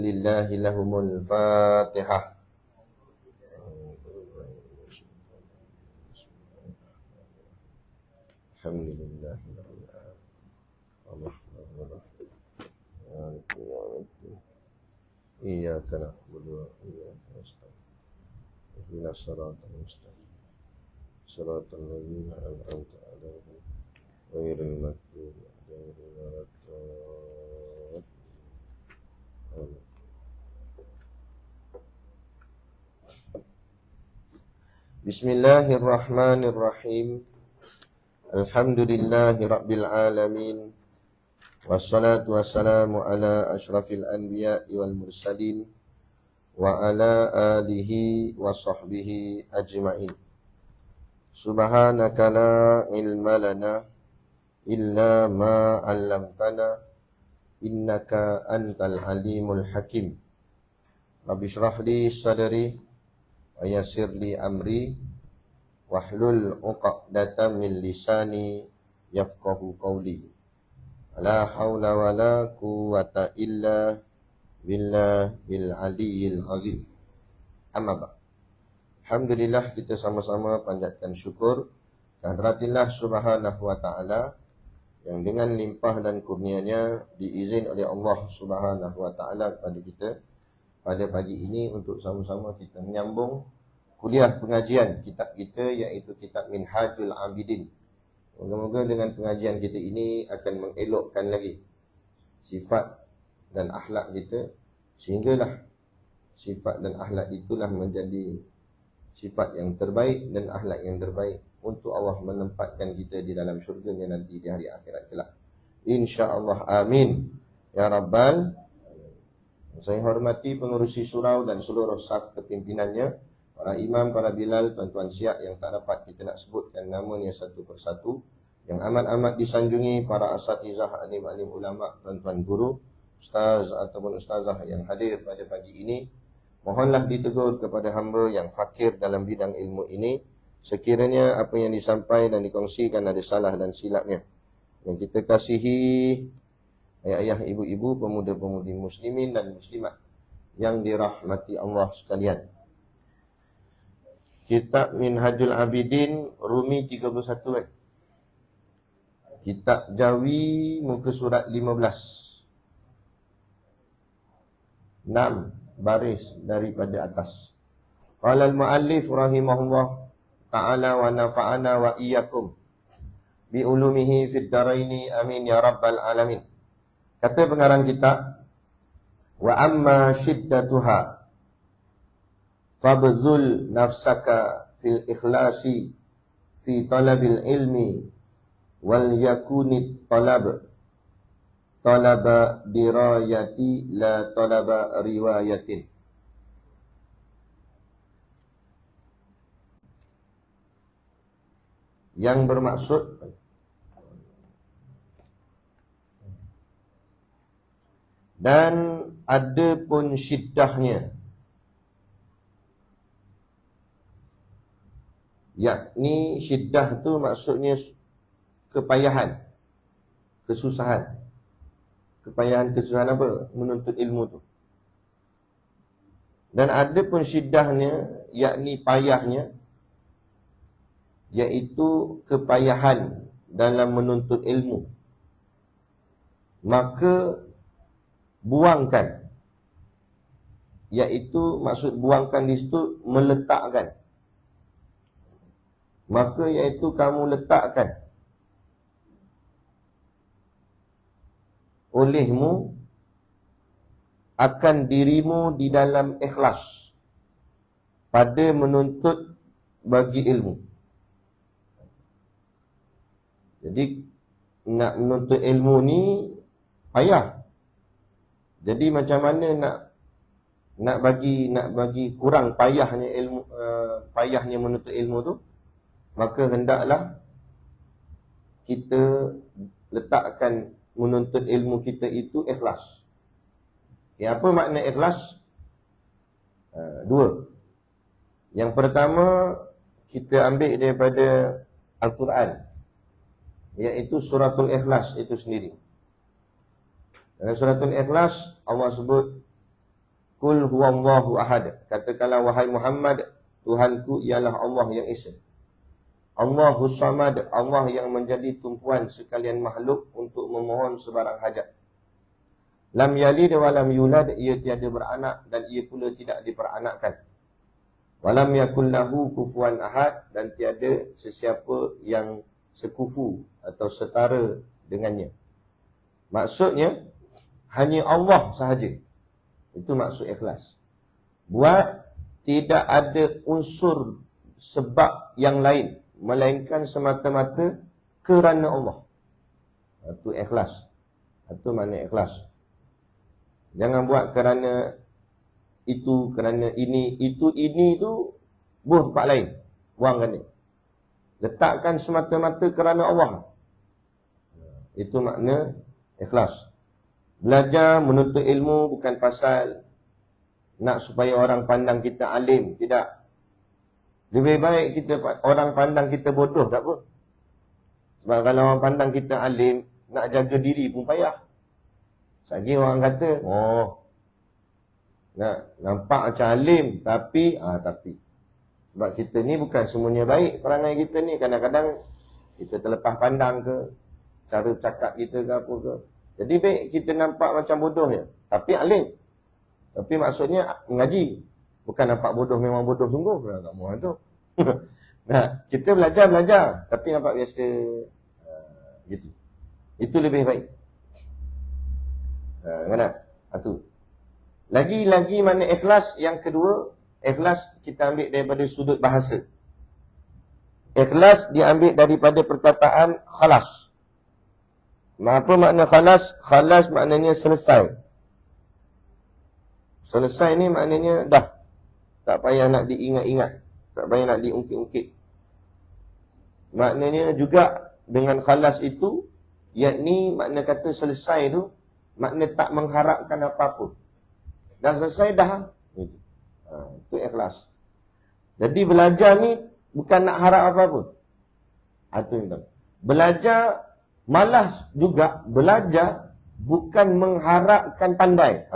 lillahi lahumul Fatihah. Alhamdulillah. Iyyaka na'budu wa iyyaka nasta'in. Ihdinas siratal mustaqim. Siratal ladzina an'amta 'alaihim ghairil maghdubi 'alaihim waladdallin. Amin. Bismillahirrahmanirrahim. Alhamdulillahi rabbil alamin. Wassalatu wassalamu ala asyrafil anbiya'i wal mursalin wa ala alihi wa sahbihi ajma'in. Subhanaka la ilma lana illa ma 'allamtana innaka antal alimul hakim. Rabbi shrah li sadri wa yassir li amri wahlul 'uqdatam min lisani yafqahu qawli. La haula wala quwwata illa billahil aliyyil azim. Amma ba'd. Alhamdulillah, kita sama-sama panjatkan syukur kehadirat Subhanahu wa taala yang dengan limpah dan kurnianya diizin oleh Allah Subhanahu wa taala kepada kita pada pagi ini untuk sama-sama kita menyambung kuliah pengajian kitab kita, iaitu kitab Minhajul Abidin. Moga-moga dengan pengajian kita ini akan mengelokkan lagi sifat dan akhlak kita, sehinggalah sifat dan akhlak itulah menjadi sifat yang terbaik dan akhlak yang terbaik untuk Allah menempatkan kita di dalam syurganya nanti di hari akhirat kelak. InsyaAllah, amin ya Rabbal. Saya hormati pengurusi surau dan seluruh saf kepimpinannya, para imam, para bilal, tuan-tuan siap yang tak dapat kita nak sebutkan namanya satu persatu, yang amat-amat disanjungi para asatizah, alim-alim ulama, tuan-tuan guru, ustaz ataupun ustazah yang hadir pada pagi ini. Mohonlah ditegur kepada hamba yang fakir dalam bidang ilmu ini, sekiranya apa yang disampaikan dan dikongsikan ada salah dan silapnya. Yang kita kasihi ayah-ayah, ibu-ibu, pemuda-pemudi muslimin dan muslimat yang dirahmati Allah sekalian. Kitab Minhajul Abidin, Rumi 31 kan? Kitab Jawi, muka surat 15. 6 baris daripada atas. Qala al-muallif rahimahullah ta'ala wa nafa'ana wa iyyakum bi ulumihi fid daraini amin ya rabbal alamin. Kata pengarang kitab, wa amma shiddatuha fabdhul nafsaka fil ikhlasi fi talabil ilmi wal yakunit talaba dirayati la talaba riwayatin. Yang bermaksud, dan ada pun syiddahnya, yakni syiddah tu maksudnya kepayahan, kesusahan. Kepayahan, kesusahan apa? Menuntut ilmu tu. Dan ada pun syiddahnya, yakni payahnya, iaitu kepayahan dalam menuntut ilmu. Maka buangkan, iaitu maksud buangkan di situ meletakkan. Maka iaitu kamu letakkan olehmu akan dirimu di dalam ikhlas pada menuntut bagi ilmu. Jadi nak menuntut ilmu ni payah. Jadi macam mana nak bagi kurang payahnya ilmu, payahnya menuntut ilmu tu, maka hendaklah kita letakkan menuntut ilmu kita itu ikhlas. Apa makna ikhlas? Dua. Yang pertama, kita ambil daripada Al-Quran, iaitu suratul Ikhlas itu sendiri. Dalam suratul Ikhlas Allah sebut Qul huwallahu ahad. Katakanlah wahai Muhammad, Tuhanku ialah Allah yang Esa. Allahus samad, Allah yang menjadi tumpuan sekalian makhluk untuk memohon sebarang hajat. Lam yalid wa lam yulad, ia tiada beranak dan ia pula tidak diperanakkan. Walam yakul lahu kufuwan ahad, dan tiada sesiapa yang sekufu atau setara dengannya. Maksudnya hanya Allah sahaja. Itu maksud ikhlas. Buat tidak ada unsur sebab yang lain, melainkan semata-mata kerana Allah. Itu ikhlas. Itu makna ikhlas. Jangan buat kerana itu, kerana ini, ini tu buah tempat lain. Buangkan dia. Letakkan semata-mata kerana Allah. Itu makna ikhlas. Belajar menuntut ilmu bukan pasal nak supaya orang pandang kita alim. Tidak. Lebih baik orang pandang kita bodoh, tak apa. Sebab kalau orang pandang kita alim, nak jaga diri pun payah. Lagi orang kata, nak nampak macam alim, tapi. Sebab kita ni bukan semuanya baik perangai kita ni. Kadang-kadang kita terlepas pandang ke, cara cakap kita ke apa ke. Jadi baik kita nampak macam bodoh je, tapi alim. Tapi maksudnya mengaji. Bukan nampak bodoh memang bodoh sungguh. Tak mahu tu. Nah, kita belajar, tapi nampak biasa. Gitu. Itu lebih baik. Mana? Itu. Lagi mana ikhlas yang kedua, ikhlas kita ambil daripada sudut bahasa. Ikhlas diambil daripada perkataan khalas. Apa makna khalas? Khalas maknanya selesai. Selesai ni maknanya dah. Tak payah nak diingat-ingat. Tak payah nak diungkit-ungkit. Maknanya juga dengan khalas itu, yakni makna kata selesai tu, makna tak mengharapkan apa-apa. Dah selesai dah. Itu ikhlas. Jadi belajar ni bukan nak harap apa-apa. Itu yang belajar, malas juga belajar bukan mengharapkan pandai.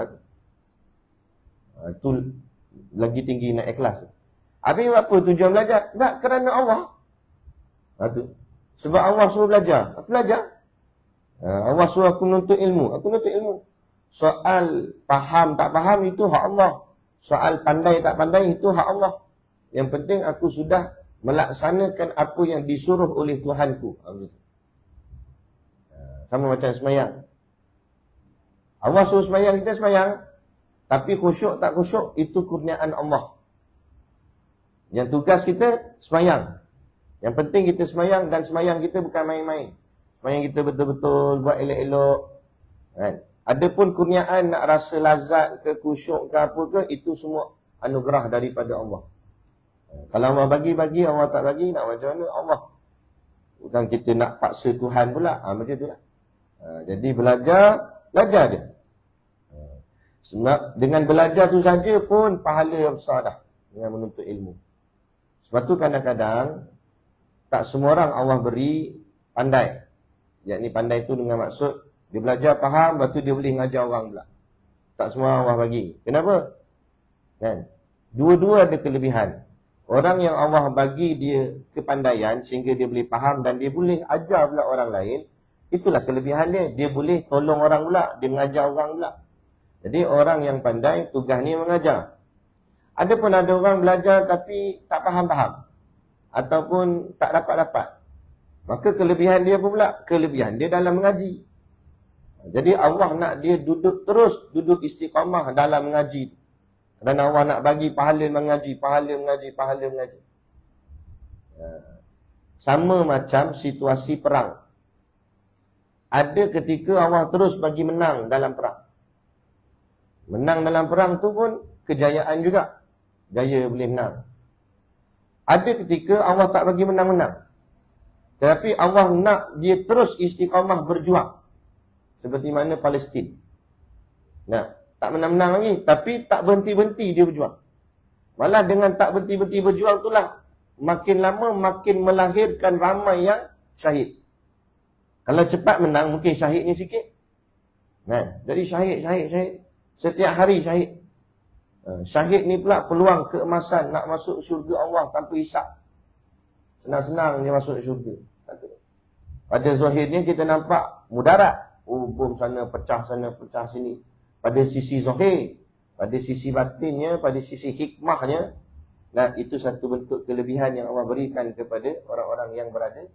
Itu lagi tinggi nak ikhlas. Habis apa tujuan belajar? Tak, kerana Allah. Itu. Sebab Allah suruh belajar. Aku belajar. Allah suruh aku menuntut ilmu. Aku menuntut ilmu. Soal faham tak faham itu hak Allah. Soal pandai tak pandai itu hak Allah. Yang penting aku sudah melaksanakan apa yang disuruh oleh Tuhanku. Sama macam semayang. Allah suruh semayang, kita semayang. Tapi khusyuk tak khusyuk, itu kurniaan Allah. Yang tugas kita semayang. Yang penting kita semayang, dan semayang kita bukan main-main. Semayang kita betul-betul buat elok-elok. Kan? Adapun kurniaan nak rasa lazat ke, khusyuk ke apa ke, itu semua anugerah daripada Allah. Kalau Allah bagi, Allah tak bagi, nak macam mana? Allah. Bukan kita nak paksa Tuhan pula. Macam tu lah. Jadi belajar je. Sebab dengan belajar tu saja pun pahala yang besar dah. Dengan menuntut ilmu. Sebab tu kadang-kadang tak semua orang Allah beri pandai. Yakni pandai tu dengan maksud dia belajar faham, lepas tu dia boleh mengajar orang pula. Tak semua orang Allah bagi. Kenapa? Kan? Dua-dua ada kelebihan. Orang yang Allah bagi dia kepandaian sehingga dia boleh faham dan dia boleh ajar pula orang lain, itulah kelebihan dia. Dia boleh tolong orang pula, dia mengajar orang pula. Jadi orang yang pandai tugas ni mengajar. Adapun ada orang belajar tapi tak faham-faham ataupun tak dapat-dapat. Maka kelebihan dia apa pula? Kelebihan dia dalam mengaji. Jadi Allah nak dia duduk istiqamah dalam mengaji. Kerana Allah nak bagi pahala mengaji. Sama macam situasi perang. Ada ketika Allah terus bagi menang dalam perang. Menang dalam perang tu pun kejayaan juga. Jaya boleh menang. Ada ketika Allah tak bagi menang-menang. Tetapi Allah nak dia terus istiqamah berjuang. Seperti mana Palestin. Nah, tak menang-menang lagi, tapi tak berhenti-henti dia berjuang. Malah dengan tak berhenti-henti berjuang itulah makin lama makin melahirkan ramai yang syahid. Kalau cepat menang mungkin syahidnya sikit. Kan? Jadi syahid. Setiap hari syahid. Syahid ni pula peluang keemasan nak masuk syurga Allah tanpa hisap. Senang-senang dia masuk syurga. Pada zahirnya kita nampak mudarat. Bom sana pecah sini. Pada sisi zahir, pada sisi batinnya, pada sisi hikmahnya, nah itu satu bentuk kelebihan yang Allah berikan kepada orang-orang yang berada,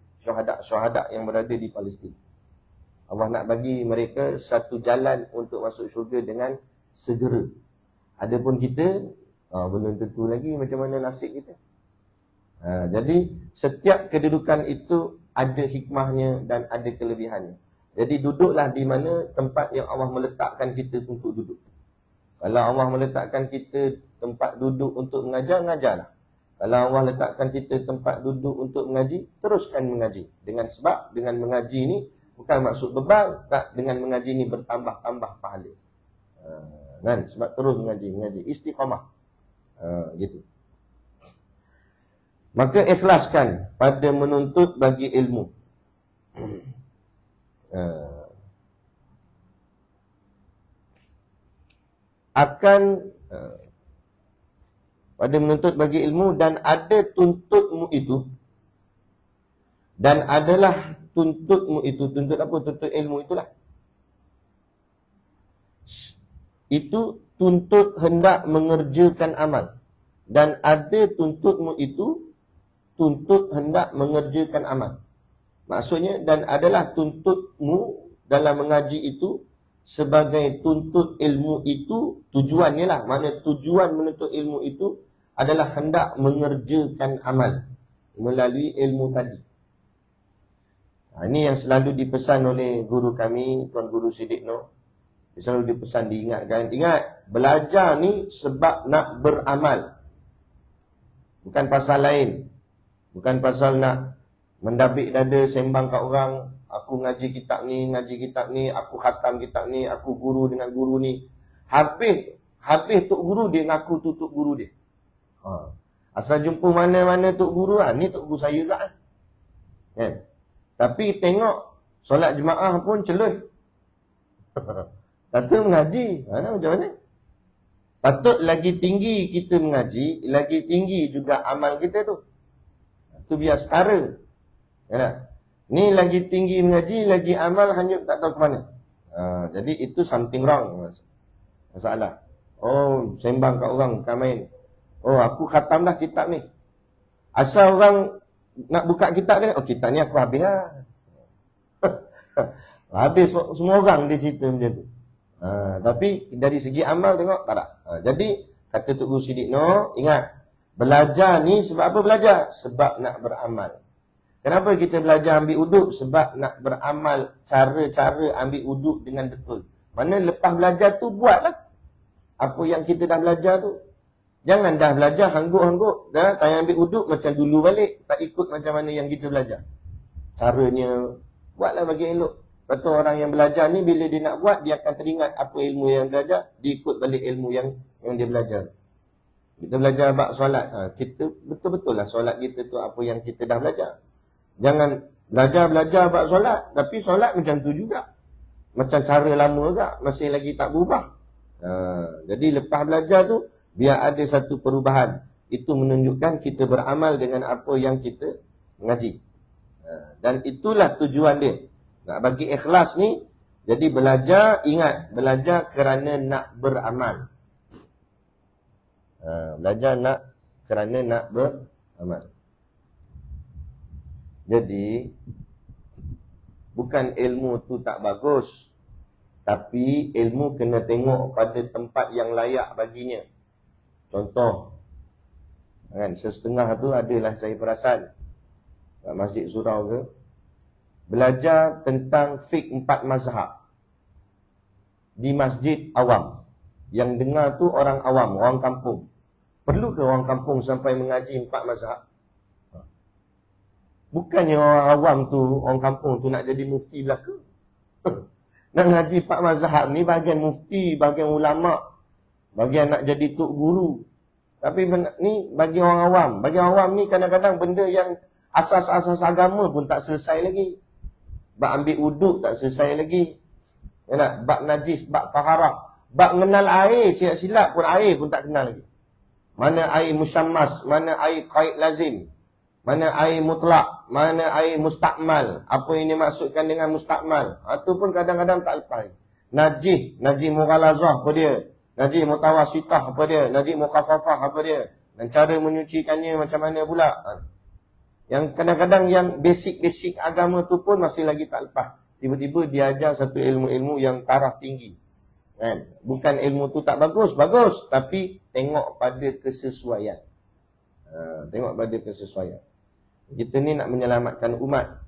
syuhada yang berada di Palestin. Allah nak bagi mereka satu jalan untuk masuk syurga dengan segera. Adapun kita, belum tentu lagi macam mana nasib kita. Jadi setiap kedudukan itu ada hikmahnya dan ada kelebihannya. Jadi duduklah di mana tempat yang Allah meletakkan kita untuk duduk. Kalau Allah meletakkan kita tempat duduk untuk mengajar, ngajarlah. Kalau Allah letakkan kita tempat duduk untuk mengaji, teruskan mengaji. Sebab dengan mengaji ni bukan maksud beban, tak, dengan mengaji ni bertambah-tambah pahala. Kan? Sebab terus mengaji istiqamah. Gitu. Maka ikhlaskan pada menuntut bagi ilmu. Pada menuntut bagi ilmu dan ada tuntutmu itu, dan adalah tuntutmu itu. Tuntut apa? Tuntut ilmu itulah. Itu tuntut hendak mengerjakan amal. Dan ada tuntutmu itu, tuntut hendak mengerjakan amal. Maksudnya, dan adalah tuntutmu dalam mengaji itu sebagai tuntut ilmu itu, tujuannya lah. Maknanya tujuan menuntut ilmu itu adalah hendak mengerjakan amal melalui ilmu tadi. Ini yang selalu dipesan oleh guru kami, Tuan Guru Siddiq Noh. Dia selalu dipesan, diingatkan. Ingat, belajar ni sebab nak beramal. Bukan pasal lain. Bukan pasal nak mendabik dada, sembang kat orang, aku ngaji kitab ni, aku khatam kitab ni, aku guru dengan guru ni. Habis tok guru dia ngaku tu tok guru dia. Asal jumpa mana-mana tok guru, ni tok guru saya kat. Kan? Tapi tengok solat jemaah pun celuh. Kata mengaji, macam mana? Patut lagi tinggi kita mengaji, lagi tinggi juga amal kita tu. Itu biar setara. Ya, ni lagi tinggi mengaji, lagi amal hanyut tak tahu ke mana. Jadi itu something wrong. Masalah. Sembang kat orang, bukan main. Aku khatam dah kitab ni. Asal orang nak buka kitab dia, kitab ni aku habis lah. Habis semua orang dia cerita macam tu. Tapi dari segi amal tengok, tak ada. Jadi, kata Tok Guru Siddiq Noh, ingat, belajar ni sebab apa belajar? Sebab nak beramal. Kenapa kita belajar ambil uduk? Sebab nak beramal cara-cara ambil uduk dengan betul. Mana lepas belajar tu buatlah apa yang kita dah belajar tu. Jangan dah belajar hangguk-hangguk, dah tanya ambil uduk macam dulu balik, tak ikut macam mana yang kita belajar. Caranya buatlah bagi elok. Lepas tu orang yang belajar ni bila dia nak buat, dia akan teringat apa ilmu yang belajar, dia ikut balik ilmu yang dia belajar. Kita belajar bab solat, kita betul-betul lah solat kita tu apa yang kita dah belajar. Jangan belajar bab solat, tapi solat macam tu juga. Macam cara lama juga, masih lagi tak berubah. Jadi lepas belajar tu, biar ada satu perubahan. Itu menunjukkan kita beramal dengan apa yang kita mengaji. Dan itulah tujuan dia. Nak bagi ikhlas ni, jadi belajar, ingat, belajar kerana nak beramal. Belajar kerana nak beramal. Jadi, bukan ilmu tu tak bagus, tapi ilmu kena tengok pada tempat yang layak baginya. Contoh, kan, setengah tu adalah saya perasan kat Masjid Surau ke, belajar tentang fiqh 4 mazhab di masjid awam. Yang dengar tu orang awam, orang kampung. Perlu ke orang kampung sampai mengaji 4 mazhab? Bukannya orang awam tu, orang kampung tu nak jadi mufti belaka. Nak ngaji 4 mazhab ni bahagian mufti, bahagian ulama', bahagian nak jadi tok guru. Tapi ni bagi orang awam. Bagi orang awam ni kadang-kadang benda yang asas-asas agama pun tak selesai lagi. Bab ambil uduk tak selesai lagi. Ya tak? Bab najis, bab taharah, Bak mengenal air, silap-silap pun air pun tak kenal lagi. Mana air musyammas, mana air qaid lazim, mana air mutlak, mana air mustakmal. Apa yang dimaksudkan dengan mustakmal? Itu pun kadang-kadang tak lepas. Najih mughalazah apa dia? Najih mutawasitah apa dia? Najih mukhaffafah apa dia? Dan cara menyucikannya macam mana pula? Yang kadang-kadang yang basic-basic agama tu pun masih lagi tak lepas. Tiba-tiba diajar satu ilmu-ilmu yang taraf tinggi. Kan? Bukan ilmu tu tak bagus, bagus. Tapi tengok pada kesesuaian. Tengok pada kesesuaian. Kita ni nak menyelamatkan umat.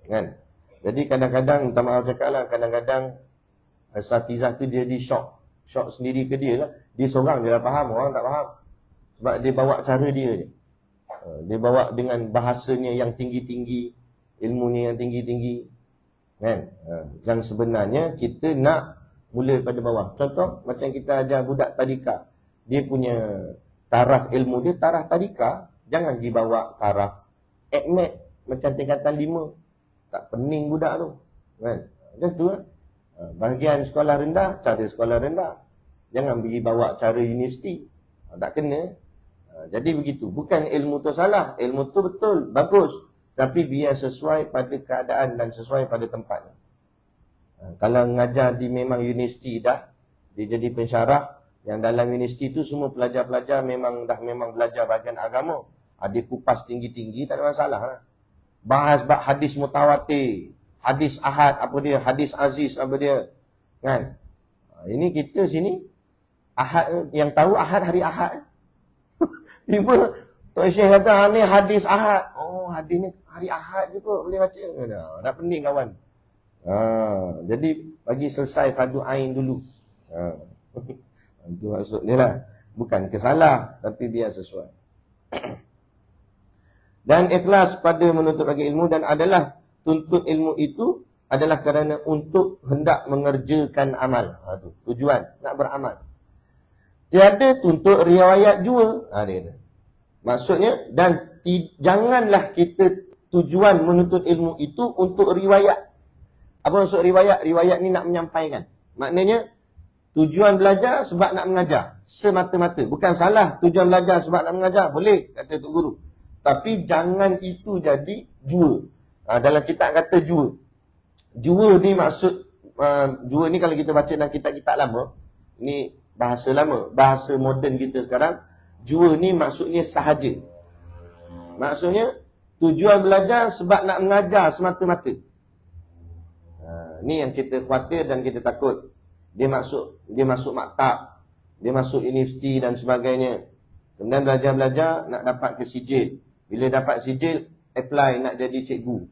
Kan? Jadi kadang-kadang, minta maaf cakap lah, kadang-kadang asatizah tu dia jadi syok. Syok sendiri ke dia lah. Dia seorang dia dah faham, orang tak faham. Sebab dia bawa cara dia je. Dia bawa dengan bahasanya yang tinggi-tinggi, ilmunya yang tinggi-tinggi. Kan? Yang sebenarnya kita nak mula pada bawah. Contoh, macam kita ajar budak tadika. Dia punya taraf ilmu dia, taraf tadika. Jangan dibawa taraf akmed macam tingkatan 5. Tak pening budak tu. Kan? Macam tu lah. Bahagian sekolah rendah, cara sekolah rendah. Jangan pergi bawa cara universiti. Tak kena. Jadi begitu. Bukan ilmu tu salah. Ilmu tu betul, bagus. Tapi biar sesuai pada keadaan dan sesuai pada tempatnya. Kalau mengajar di memang universiti dah, dia jadi pensyarah. Yang dalam universiti tu semua pelajar-pelajar memang belajar bahagian agama. Ada kupas tinggi-tinggi, tak ada masalah lah. Bahas hadis mutawatir, hadis ahad apa dia, hadis aziz apa dia. Kan? Ini kita sini ahad, yang tahu ahad hari ahad. Tiba Tok Syekh kata ni hadis ahad. Oh, hadis ni hari ahad je kot boleh baca. Dah pening kawan. Jadi bagi selesai fardu ain dulu. Itu maksud dia lah. Bukan kesalah, tapi biar sesuai. Dan ikhlas pada menuntut bagi ilmu, dan adalah tuntut ilmu itu adalah kerana untuk hendak mengerjakan amal. Tujuan nak beramal. Tiada tuntut riwayat jua. Dia kata. Maksudnya, dan janganlah kita tujuan menuntut ilmu itu untuk riwayat. Apa maksud riwayat? Riwayat ni nak menyampaikan. Maknanya, tujuan belajar sebab nak mengajar. Semata-mata. Bukan salah tujuan belajar sebab nak mengajar. Boleh, kata Tok Guru. Tapi jangan itu jadi jua. Dalam kitab kata jua. Jua ni maksud, jua ni kalau kita baca dalam kitab-kitab lama, ni bahasa lama, bahasa moden kita sekarang, jua ni maksudnya sahaja. Maksudnya, tujuan belajar sebab nak mengajar semata-mata. Ni yang kita khawatir dan kita takut. Dia masuk maktab, dia masuk universiti dan sebagainya. Kemudian belajar-belajar nak dapat kesijil. Bila dapat sijil, apply nak jadi cikgu,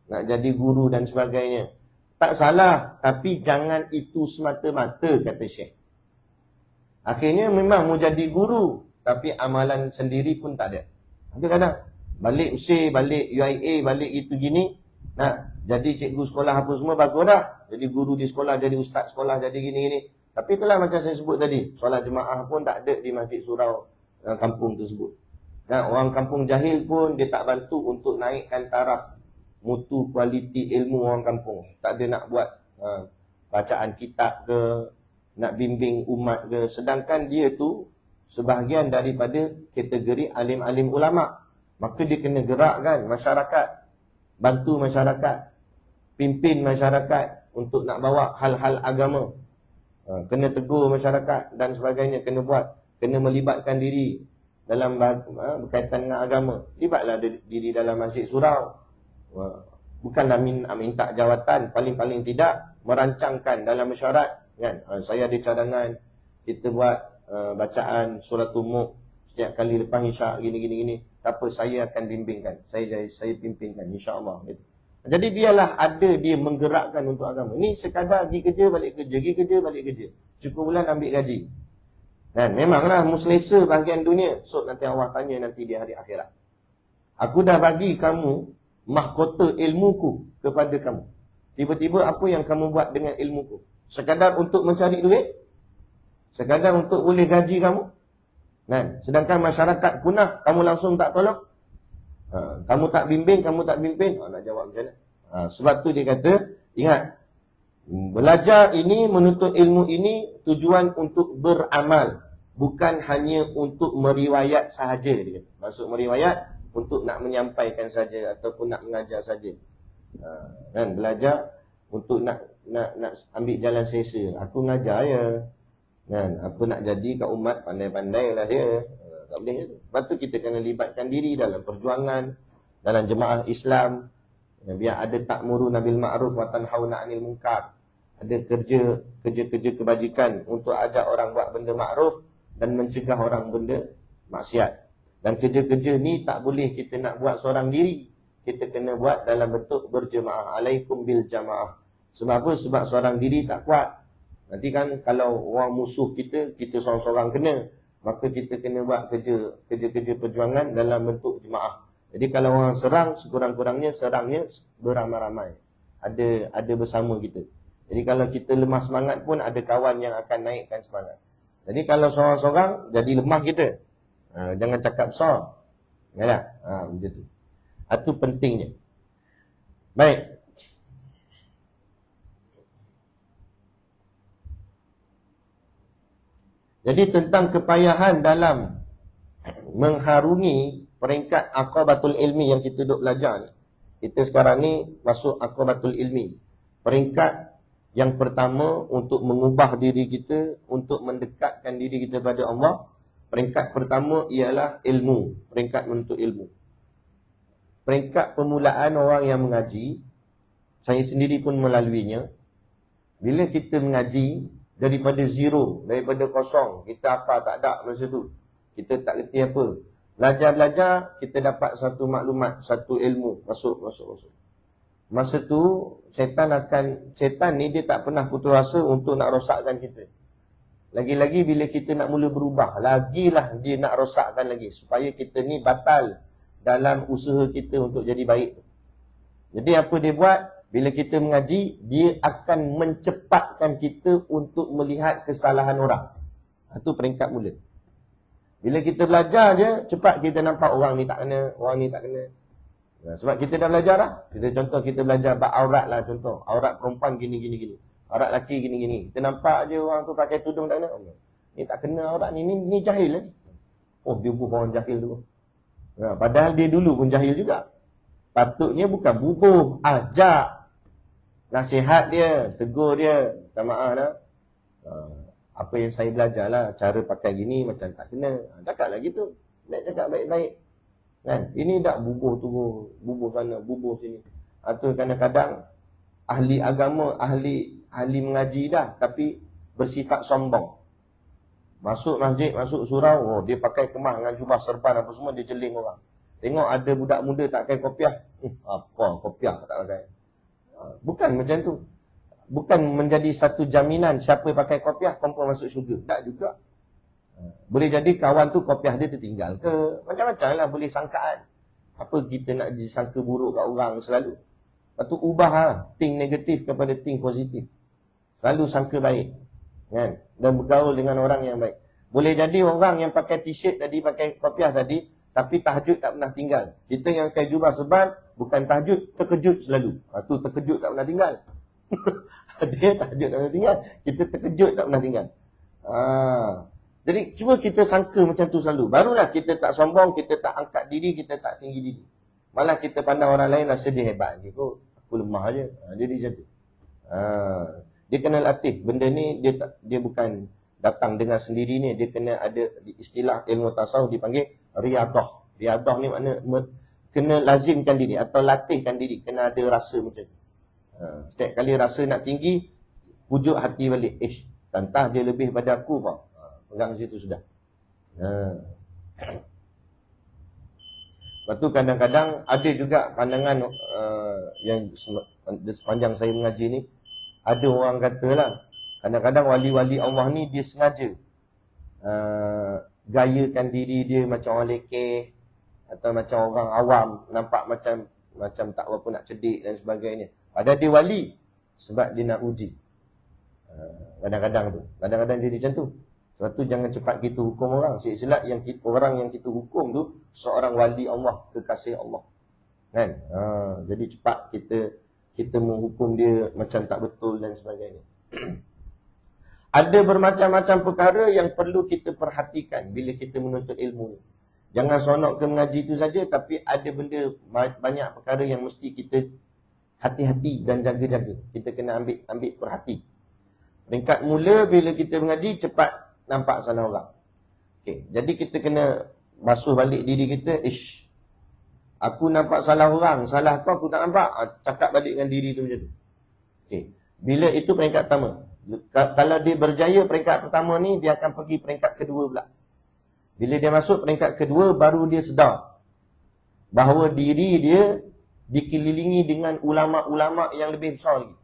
nak jadi guru dan sebagainya. Tak salah, tapi jangan itu semata-mata, kata Syekh. Akhirnya memang mau jadi guru, tapi amalan sendiri pun tak ada. Kadang-kadang balik Mesir, balik UIA, balik itu gini, nak jadi cikgu sekolah apa semua bagus dah. Jadi guru di sekolah, jadi ustaz sekolah, jadi gini-gini. Tapi itulah macam saya sebut tadi, solat jemaah pun tak ada di masjid surau kampung tersebut. Dan orang kampung jahil pun dia tak bantu untuk naikkan taraf mutu kualiti ilmu orang kampung. Tak ada nak buat bacaan kitab ke, nak bimbing umat ke. Sedangkan dia tu sebahagian daripada kategori alim-alim ulama. Maka dia kena gerakkan masyarakat, bantu masyarakat, pimpin masyarakat untuk nak bawa hal-hal agama. Kena tegur masyarakat dan sebagainya, kena buat, kena melibatkan diri dalam berkaitan dengan agama. Libatlah diri dalam masjid surau. Bukanlah minta jawatan, paling-paling tidak merancangkan dalam mesyuarat, kan? Saya ada cadangan, kita buat bacaan suratul Mulk setiap kali lepas isyak gini. Tak apa, saya akan bimbingkan, saya pimpinkan insya-Allah. Jadi biarlah ada dia menggerakkan untuk agama. Ni sekadar pergi kerja balik kerja, cukup bulan ambil gaji. Dan memanglah muslesa bahagian dunia. So nanti Allah tanya nanti di hari akhirat. Aku dah bagi kamu mahkota ilmuku kepada kamu. Tiba-tiba apa yang kamu buat dengan ilmuku? Sekadar untuk mencari duit? Sekadar untuk boleh gaji kamu? Kan? Sedangkan masyarakat punah, kamu langsung tak tolong? Kamu tak bimbing, kamu tak pimpin? Nak jawab macam mana? Sebab tu dia kata, ingat, Belajar ini, menuntut ilmu ini tujuan untuk beramal, bukan hanya untuk meriwayat sahaja dia. Maksud meriwayat untuk nak menyampaikan saja ataupun nak mengajar saja. Kan belajar untuk nak ambil jalan selesa. Aku ngajar ya. Kan aku nak jadi kat umat pandai-pandailah dia. Tak boleh tu. Lepas tu kita kena libatkan diri dalam perjuangan, dalam jemaah Islam. Biar ada ta'muruna bil ma'ruf wa tanhauna 'anil munkar. Ada kerja kebajikan untuk ajak orang buat benda makruf dan mencegah orang benda maksiat. Dan kerja-kerja ni tak boleh kita nak buat seorang diri. Kita kena buat dalam bentuk berjemaah. Alaikum bil jamaah. Sebab apa? Sebab seorang diri tak kuat. Nanti kan kalau orang musuh kita seorang-seorang kena, maka kita kena buat kerja-kerja perjuangan dalam bentuk jemaah. Jadi kalau orang serang, sekurang-kurangnya serangnya beramai-ramai. Ada bersama kita. Jadi kalau kita lemah semangat pun ada kawan yang akan naikkan semangat. Jadi kalau seorang-seorang jadi lemah kita. Jangan cakap besar. Ya tak? Macam tu. Itu pentingnya. Baik. Jadi tentang kepayahan dalam mengharungi peringkat aqabatul ilmi yang kita duk belajar ni. Kita sekarang ni masuk aqabatul ilmi. Peringkat yang pertama untuk mengubah diri kita, untuk mendekatkan diri kita pada Allah. Peringkat pertama ialah ilmu. Peringkat menuntut ilmu. Peringkat permulaan orang yang mengaji, saya sendiri pun melaluinya. Bila kita mengaji daripada zero, daripada kosong, kita apa tak ada masa tu. Kita tak kerti apa. Belajar-belajar, kita dapat satu maklumat, satu ilmu. Masuk. Masa tu, syaitan ni dia tak pernah putus asa untuk nak rosakkan kita. Lagi-lagi bila kita nak mula berubah, lagilah dia nak rosakkan lagi. Supaya kita ni batal dalam usaha kita untuk jadi baik. Jadi apa dia buat? Bila kita mengaji, dia akan mencepatkan kita untuk melihat kesalahan orang. Itu peringkat mula. Bila kita belajar je, cepat kita nampak orang ni tak kena, orang ni tak kena. Sebab kita dah belajar lah. Contoh kita belajar bab aurat lah contoh. Aurat perempuan gini. Aurat lelaki gini. Kita nampak je orang tu pakai tudung tak kena. Ni tak kena aurat ni jahil lah ni. Oh, dia bubuh orang jahil tu. Padahal dia dulu pun jahil juga. Patutnya bukan bubuh, ajak. Nasihat dia, tegur dia. Minta maaf lah. Apa yang saya belajar lah, cara pakai gini macam tak kena. Cakap lah gitu. Cakap baik-baik. Kan? Ini dah bubuh sana, bubuh sini. Atau kadang-kadang ahli agama, ahli mengaji dah, tapi bersifat sombong. Masuk masjid, masuk surau, dia pakai kemah dengan jubah serban apa semua, dia jeling orang. Tengok ada budak muda tak pakai kopiah. Apa kopiah tak pakai? Bukan macam tu. Bukan menjadi satu jaminan siapa pakai kopiah confirm masuk syurga. Tak juga. Boleh jadi kawan tu kopiah dia tertinggal ke. Macam-macam lah boleh sangkaan. Apa kita nak disangka buruk kat orang selalu. Lepas tu ubah lah. Think negatif kepada think positif. Selalu sangka baik. Kan? Dan bergaul dengan orang yang baik. Boleh jadi orang yang pakai t-shirt tadi, pakai kopiah tadi, tapi tahajud tak pernah tinggal. Kita yang pakai jubah serban, bukan tahajud, terkejut selalu. Tu terkejut tak pernah tinggal. Dia tahajud tak pernah tinggal. Kita terkejut tak pernah tinggal. Jadi cuba kita sangka macam tu selalu. Barulah kita tak sombong, kita tak angkat diri, kita tak tinggi diri. Malah kita pandang orang lain rasa dia hebat je kot. Aku lemah je. Jadi macam tu. Dia kena latih. Benda ni dia bukan datang dengan sendiri ni. Dia kena ada istilah ilmu tasawuf dipanggil riadah. Riadah ni makna kena lazimkan diri atau latihkan diri. Kena ada rasa macam tu. Setiap kali rasa nak tinggi, pujuk hati balik. Tantah dia lebih pada aku pak. Pegang situ sudah. Lepas tu kadang-kadang ada juga pandangan yang sepanjang saya mengaji ni, ada orang katalah, kadang-kadang wali-wali Allah ni dia sengaja gayakan diri dia macam orang lekeh atau macam orang awam, nampak macam tak apa nak cedik dan sebagainya. Padahal dia wali sebab dia nak uji. Kadang-kadang dia macam tu. Sebab tu jangan cepat kita hukum orang. Silap orang yang kita hukum tu seorang wali Allah, kekasih Allah. Kan? Jadi cepat kita menghukum dia macam tak betul dan sebagainya. Ada bermacam-macam perkara yang perlu kita perhatikan bila kita menuntut ilmu. Jangan sonok ke mengaji itu saja, tapi ada benda, banyak perkara yang mesti kita hati-hati dan jaga-jaga. Kita kena ambil perhati. Peringkat mula bila kita mengaji, cepat nampak salah orang. Okay. Jadi kita kena basuh balik diri kita. Aku nampak salah orang, salah kau aku tak nampak. Cakap balik dengan diri tu macam tu. Okay. Bila itu peringkat pertama. Kalau dia berjaya peringkat pertama ni, dia akan pergi peringkat kedua pula. Bila dia masuk peringkat kedua, baru dia sedar bahawa diri dia dikelilingi dengan ulama'-ulama' yang lebih besar lagi.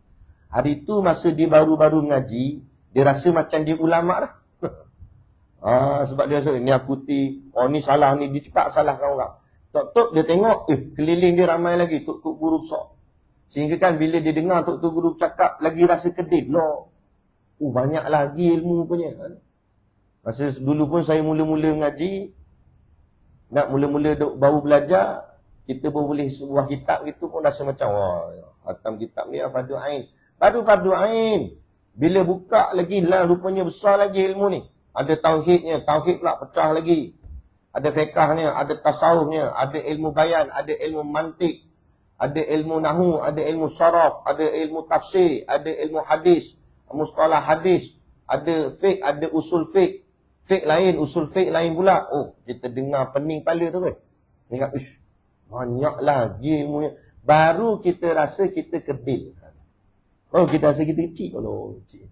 Hari tu masa dia baru-baru mengaji, dia rasa macam dia ulama' dah. Sebab dia rasa, ni aku ni salah ni, dia cepat salahkan orang. Tok-tok dia tengok, keliling dia ramai lagi, tok-tok guru besar. Sehingga kan bila dia dengar tok-tok guru cakap, lagi rasa kedip. Banyak lagi ilmu punya. Masa dulu pun saya mula-mula mengaji, nak mula-mula baru belajar, kita baru boleh sebuah kitab itu pun rasa macam, khatam kitab ni fardu ain. Baru fardu ain. Bila buka lagi lah, rupanya besar lagi ilmu ni. Ada tauhidnya, tauhid pula pecah lagi. Ada fiqahnya, ada tasawufnya, ada ilmu bayan, ada ilmu mantik, ada ilmu nahu, ada ilmu saraf, ada ilmu tafsir, ada ilmu hadis, mustalah hadis, ada fiqh, ada usul fiqh. Fiqh lain, usul fiqh lain pula. Kita dengar pening kepala tu kan. Ingat, banyak lagi ilmunya. Baru kita rasa kita kedil. Kita rasa kita kecil. Kecil.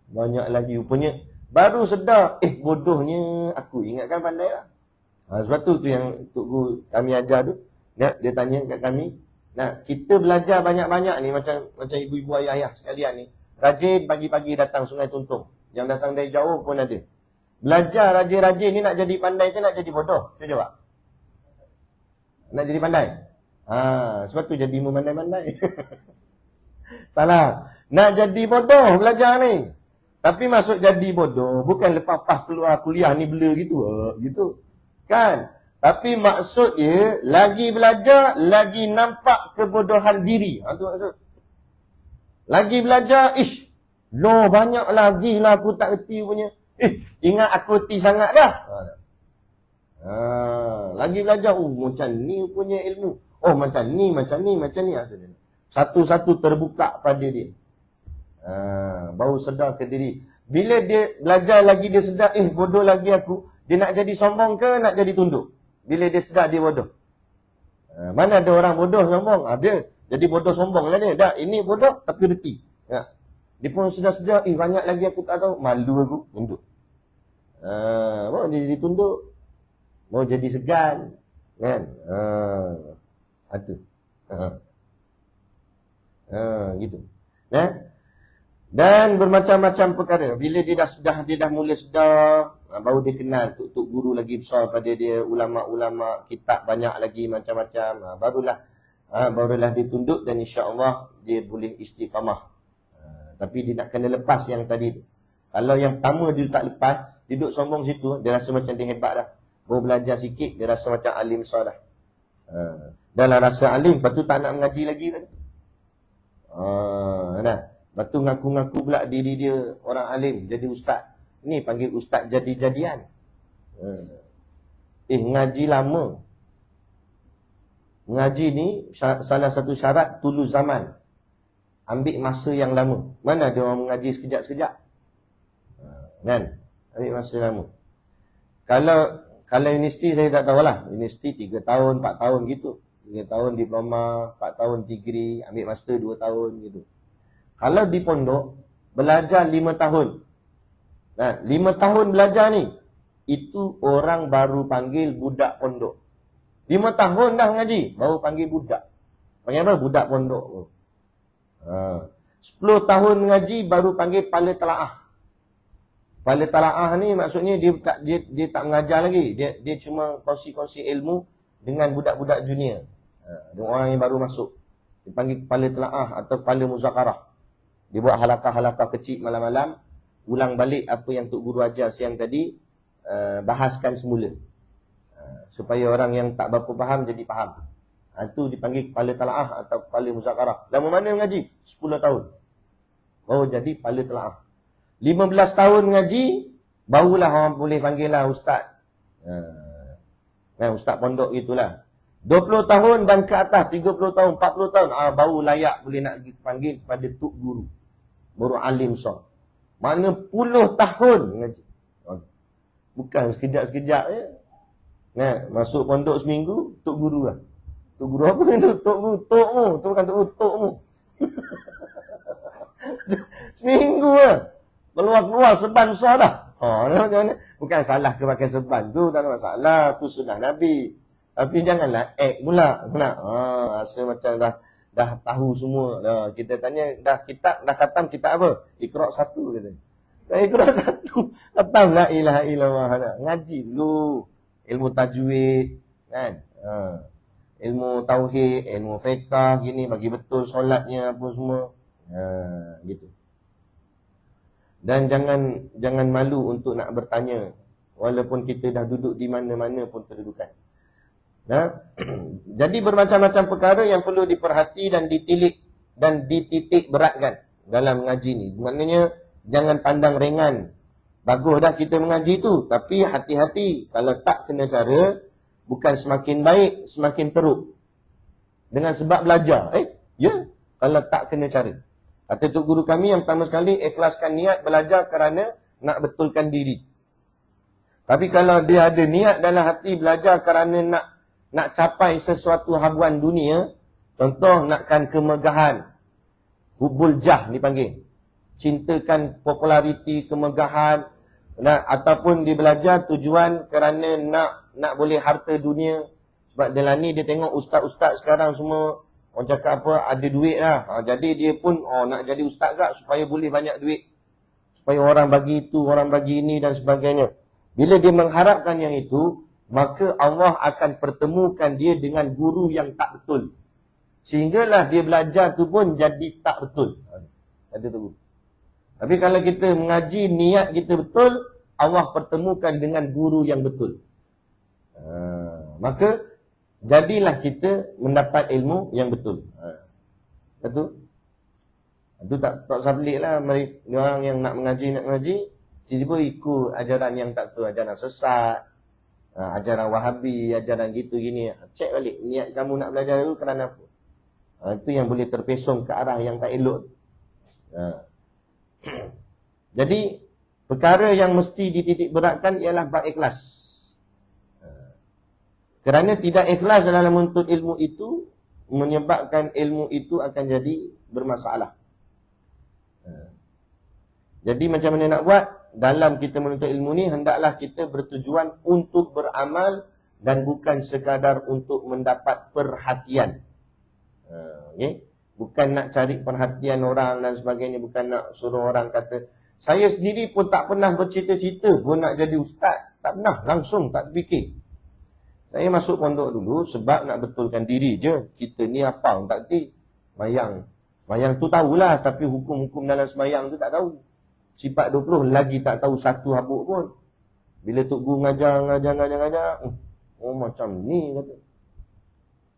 Banyak lagi rupanya. Baru sedar, bodohnya aku. Ingatkan pandai lah. Sebab tu yang Tok Guru kami ajar tu. Dia tanya kat kami. Kita belajar banyak-banyak ni. Macam ibu-ibu ayah-ayah sekalian ni. Rajin pagi-pagi datang Sungai Tuntung. Yang datang dari jauh pun ada. Belajar rajin-rajin ni nak jadi pandai ke nak jadi bodoh? Cuba jawab. Nak jadi pandai? Sebab tu jadi memandai-mandai. Salah. Nak jadi bodoh belajar ni. Tapi masuk jadi bodoh, bukan lepas keluar kuliah ni bela gitu. Gitu. Kan? Tapi maksud dia, lagi belajar, lagi nampak kebodohan diri. Itu maksud. Lagi belajar, banyak lagi lah aku tak erti punya. Ingat aku erti sangat dah. Lagi belajar, macam ni punya ilmu. Macam ni. Satu-satu terbuka pada dia. Baru sedar ke diri. Bila dia belajar lagi dia sedar, bodoh lagi aku. Dia nak jadi sombong ke nak jadi tunduk? Bila dia sedar dia bodoh. Mana ada orang bodoh sombong? Ada. Jadi bodoh sombong lah dia. Dah, ini bodoh tapi reti. Dia pun sedar-sedar, banyak lagi aku tak tahu. Malu aku, tunduk. Mau dia jadi tunduk. Mau jadi segan. Kan? Ada. Gitu. Dan bermacam-macam perkara. Bila dia dah mula sedar, baru dia kenal tok guru lagi besar pada dia, ulama-ulama, kitab banyak lagi macam-macam. Barulah dia tunduk dan insya-Allah dia boleh istiqamah. Tapi dia nak kena lepas yang tadi tu. Kalau yang pertama dia tak lepas, duduk sombong situ, dia rasa macam dia hebat dah. Baru belajar sikit, dia rasa macam alim besar dah. Dalam rasa alim, lepas tu tak nak mengaji lagi tadi. Lepas tu ngaku-ngaku pula diri dia orang alim, jadi ustaz. Ni panggil ustaz jadi-jadian. Ngaji lama. Ngaji ni salah satu syarat tulu zaman. Ambil masa yang lama. Mana ada orang mengaji sekejap-sekejap? Kan? Ambil masa lama. Kalau universiti saya tak tahulah. Universiti 3 tahun, 4 tahun gitu. 3 tahun diploma, 4 tahun degree, ambil master 2 tahun gitu. Kalau di pondok, belajar 5 tahun. 5 tahun belajar ni, itu orang baru panggil budak pondok. 5 tahun dah ngaji, baru panggil budak. Panggil apa? Budak pondok. 10 tahun ngaji, baru panggil pala telaah. Pala telaah ni maksudnya dia tak mengajar lagi. Dia cuma kongsi-kongsi ilmu dengan budak-budak junior. Dengan orang yang baru masuk. Dia panggil kepala telaah atau kepala muzakarah. Dia buat halakah-halakah kecil malam-malam. Ulang balik apa yang Tok Guru ajar siang tadi. Bahaskan semula. Supaya orang yang tak berapa faham jadi faham. Itu dipanggil kepala talaah atau kepala muzakarah. Lama mana mengaji? 10 tahun. Baru jadi kepala talaah. 15 tahun mengaji, barulah orang boleh panggil lah ustaz. Ustaz pondok itulah. 20 tahun dan ke atas, 30 tahun, 40 tahun, baru layak boleh nak panggil kepada tuk guru. Baru alim sah. Mana puluh tahun mengaji. Bukan sekejap-sekejap je. Masuk pondok seminggu, tuk guru lah. Tuk guru apa itu? Tukmu. Tu bukan tukmu. Seminggu lah. Keluar-keluar seban besar dah. Bukan salah ke pakai seban tu, tak ada masalah. Tu sunnah Nabi. Tapi janganlah pula. Rasa macam dah tahu semua. Kita tanya, dah khatam kitab apa? Iqra' 1 kata. Dah Iqra' 1. Khatam la ilaha illallah. Ngaji dulu. Ilmu tajwid. Kan? Ilmu tauhid, ilmu fiqah, gini, bagi betul solatnya apa semua. Gitu. Dan jangan malu untuk nak bertanya. Walaupun kita dah duduk di mana-mana pun kedudukan. Jadi bermacam-macam perkara yang perlu diperhati dan dititik beratkan dalam mengaji ni. Maknanya jangan pandang ringan. Bagus dah kita mengaji tu, tapi hati-hati kalau tak kena cara, bukan semakin baik, semakin teruk. Dengan sebab belajar. Kalau tak kena cara. Kata tuk guru kami yang pertama sekali, ikhlaskan niat belajar kerana nak betulkan diri. Tapi kalau dia ada niat dalam hati belajar kerana nak capai sesuatu habuan dunia, contoh nakkan kemegahan, hubul jah dipanggil, cintakan populariti, kemegahan, ataupun dia belajar tujuan kerana nak boleh harta dunia. Sebab dalam ni dia tengok ustaz-ustaz sekarang semua orang cakap apa, ada duit lah. Jadi dia pun nak jadi ustaz kak supaya boleh banyak duit, supaya orang bagi itu, orang bagi ini dan sebagainya. Bila dia mengharapkan yang itu, maka Allah akan pertemukan dia dengan guru yang tak betul. Sehinggalah dia belajar tu pun jadi tak betul. Ada tu. Tapi kalau kita mengaji, niat kita betul, Allah pertemukan dengan guru yang betul. Maka jadilah kita mendapat ilmu yang betul. Betul? Itu tak usah pelik lah. Orang yang nak mengaji, tiba-tiba ikut ajaran yang tak betul, ajaran sesat, ajaran Wahabi, ajaran gitu gini. Cek balik niat kamu nak belajar dulu kerana apa. Itu yang boleh terpesong ke arah yang tak elok. Jadi perkara yang mesti dititik beratkan ialah bab ikhlas. Kerana tidak ikhlas dalam menuntut ilmu itu menyebabkan ilmu itu akan jadi bermasalah. Jadi macam mana nak buat? Dalam kita menuntut ilmu ni, hendaklah kita bertujuan untuk beramal dan bukan sekadar untuk mendapat perhatian. Bukan nak cari perhatian orang dan sebagainya. Bukan nak suruh orang kata, saya sendiri pun tak pernah bercita-cita pun nak jadi ustaz. Tak pernah, langsung tak terfikir. Saya masuk pondok dulu sebab nak betulkan diri je. Kita ni apa orang tak kerti. Mayang tu tahulah, tapi hukum-hukum dalam semayang tu tak tahu. Sifat 20 lagi tak tahu satu habuk pun. Bila tok guru ngajar, macam ni kata.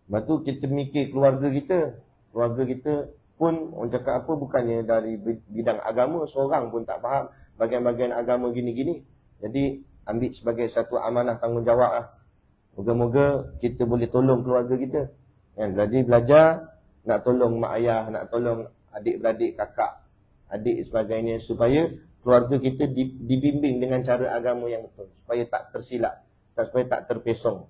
Lepas tu kita mikir keluarga kita. Keluarga kita pun orang cakap apa, bukannya dari bidang agama, seorang pun tak faham bahagian-bahagian agama gini-gini. Jadi ambil sebagai satu amanah tanggungjawab lah. Moga-moga kita boleh tolong keluarga kita. Belajar, nak tolong mak ayah, nak tolong adik-beradik, kakak, adik sebagainya, supaya keluarga kita dibimbing dengan cara agama yang betul, supaya tak tersilap, supaya tak terpesong.